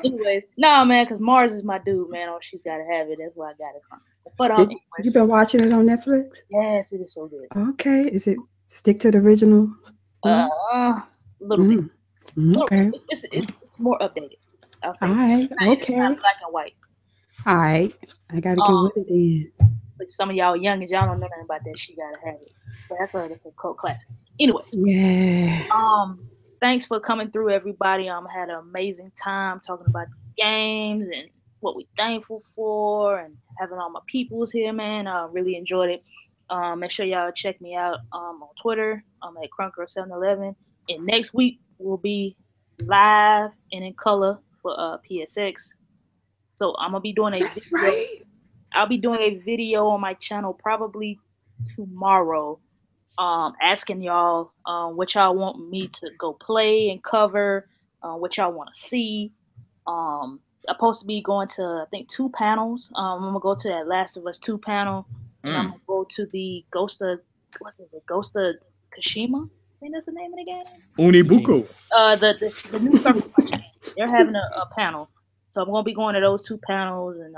Anyways, no, man, because Mars is my dude, man. On She's Gotta Have It. That's why I got it from. But you been watching it on Netflix? Yes, it is so good. Okay. Is it stick to the original? Little bit. Okay. It's more updated. All right. Okay. It's not black and white. All right. I gotta get with it then. But some of y'all young and y'all don't know nothing about that. She Gotta Have It. But that's a cult classic. Anyways. Yeah. thanks for coming through, everybody. I had an amazing time talking about the games and what we're thankful for, and having all my peoples here, man. I really enjoyed it. Make sure y'all check me out on Twitter. I'm at Crunk Girl 711. And next week will be live and in color for PSX. So I'm gonna be doing That's right. I'll be doing a video on my channel probably tomorrow, asking y'all what y'all want me to go play and cover, what y'all want to see. I'm supposed to be going to, I think, 2 panels. I'm gonna go to that Last of Us 2 panel, and I'm gonna go to the Ghost of Kashima. I think that's the name of the game. Unibuku. The new stuff. They're having a panel, so I'm gonna be going to those 2 panels and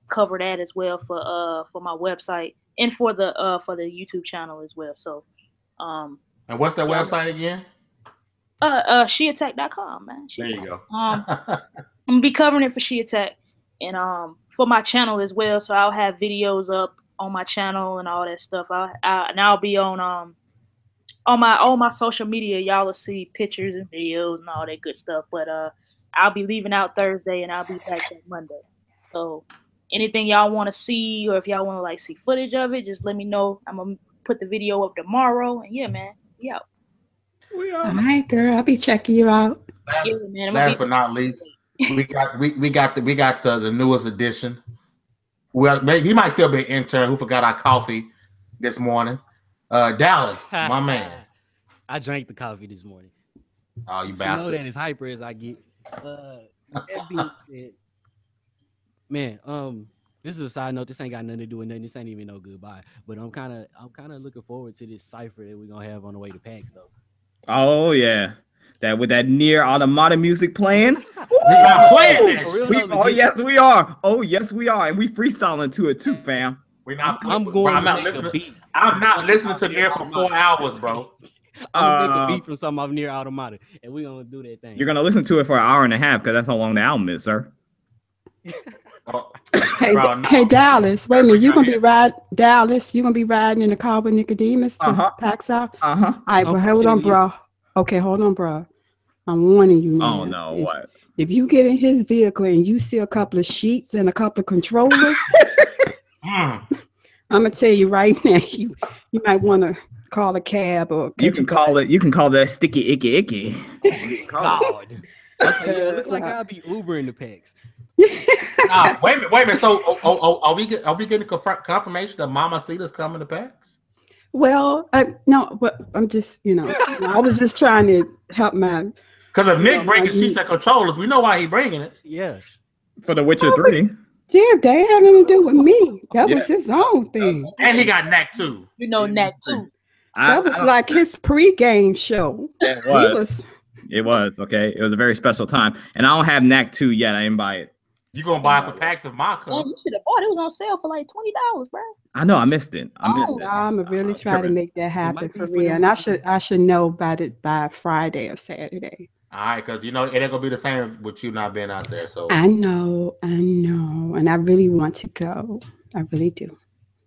cover that as well for my website and for the YouTube channel as well. So, and what's that website again? SheAttack.com, man. There you go. I'm gonna be covering it for She Attack and for my channel as well. So I'll have videos up on my channel and all that stuff. I'll be on all my social media. Y'all will see pictures and videos and all that good stuff. But I'll be leaving out Thursday and I'll be back that Monday. So anything y'all want to see, or if y'all want to like see footage of it, just let me know. I'm gonna put the video up tomorrow. And yeah, man, yeah. All right, girl. I'll be checking you out. Last but not least, we got the newest edition. Well, maybe he might still be an intern who forgot our coffee this morning. Dallas, my man. I drank the coffee this morning. Oh, you bastard! You know that as hyper as I get. That being said, man, this is a side note. This ain't got nothing to do with nothing. This ain't even no goodbye. But I'm kind of looking forward to this cipher that we're gonna have on the way to PAX though. Oh yeah, that with that near automata music playing. We're not playing that. Oh yes, we are. Oh yes, we are, and we freestyling to it too, fam. I'm not listening to Near for 4 hours, bro. I'm gonna make a beat from something off Near Automata, and we're gonna do that thing. You're gonna listen to it for an hour and a half because that's how long the album is, sir. Hey, Dallas, wait a minute. You're gonna be riding in the car with Nickodemus to PAX out? All right, but hold on, bro. Okay, hold on, bro. I'm warning you, man. Oh no, what? If you get in his vehicle and you see a couple of sheets and a couple of controllers, I'm gonna tell you right now, you might want to call a cab or you can call that sticky icky. God. Okay, it looks like I'll be Ubering the PAX. Wait a minute. So, are we getting confirmation that Mamacita's coming to PAX? Well, no, but I'm just, I was just trying to help my. Because if Nick bringing sheets and controllers, we know why he bringing it. Yeah, for The Witcher 3. Yeah, they had nothing to do with me. That was his own thing. And he got Knack too. Knack too. That was like his pre-game show. It was okay. It was a very special time, and I don't have Knack 2 yet. I didn't buy it. You gonna buy it for packs of my cup? You should have bought it. It was on sale for like $20, bro. I know. I missed it. I'm gonna really try to make that happen for real, and I should know about it by Friday or Saturday. All right, because it ain't gonna be the same with you not being out there. So I know, and I really want to go. I really do.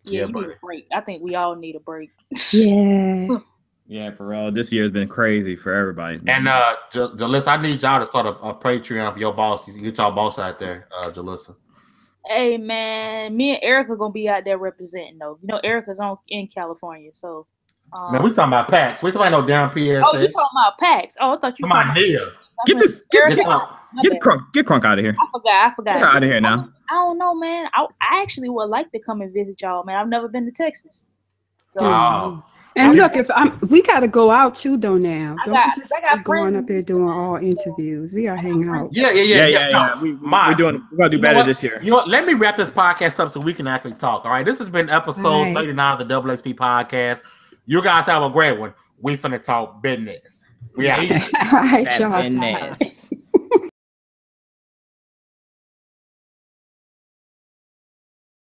Yeah, you need a break. I think we all need a break. Yeah. Yeah, for real. This year has been crazy for everybody. And Jalissa, I need y'all to start a Patreon for your boss. You get y'all boss out there, Jalissa. Hey man, me and Erica gonna be out there representing though. Erica's in California, so. Man, we talking about PAX. We talking about no damn PS. Oh, you talking about PAX? Oh, I thought you were talking about. Get Crunk out of here. I forgot. Get out of here now. I don't know, man. I actually would like to come and visit y'all, man. I've never been to Texas. So, and look, we got to go out too, though. Now, don't we just be going up there doing all interviews? We gotta hang out. Yeah. We're gonna do better this year. You know what? Let me wrap this podcast up so we can actually talk. All right, this has been episode 39 of the XP podcast. You guys have a great one. We finna talk business. We out. All right, y'all.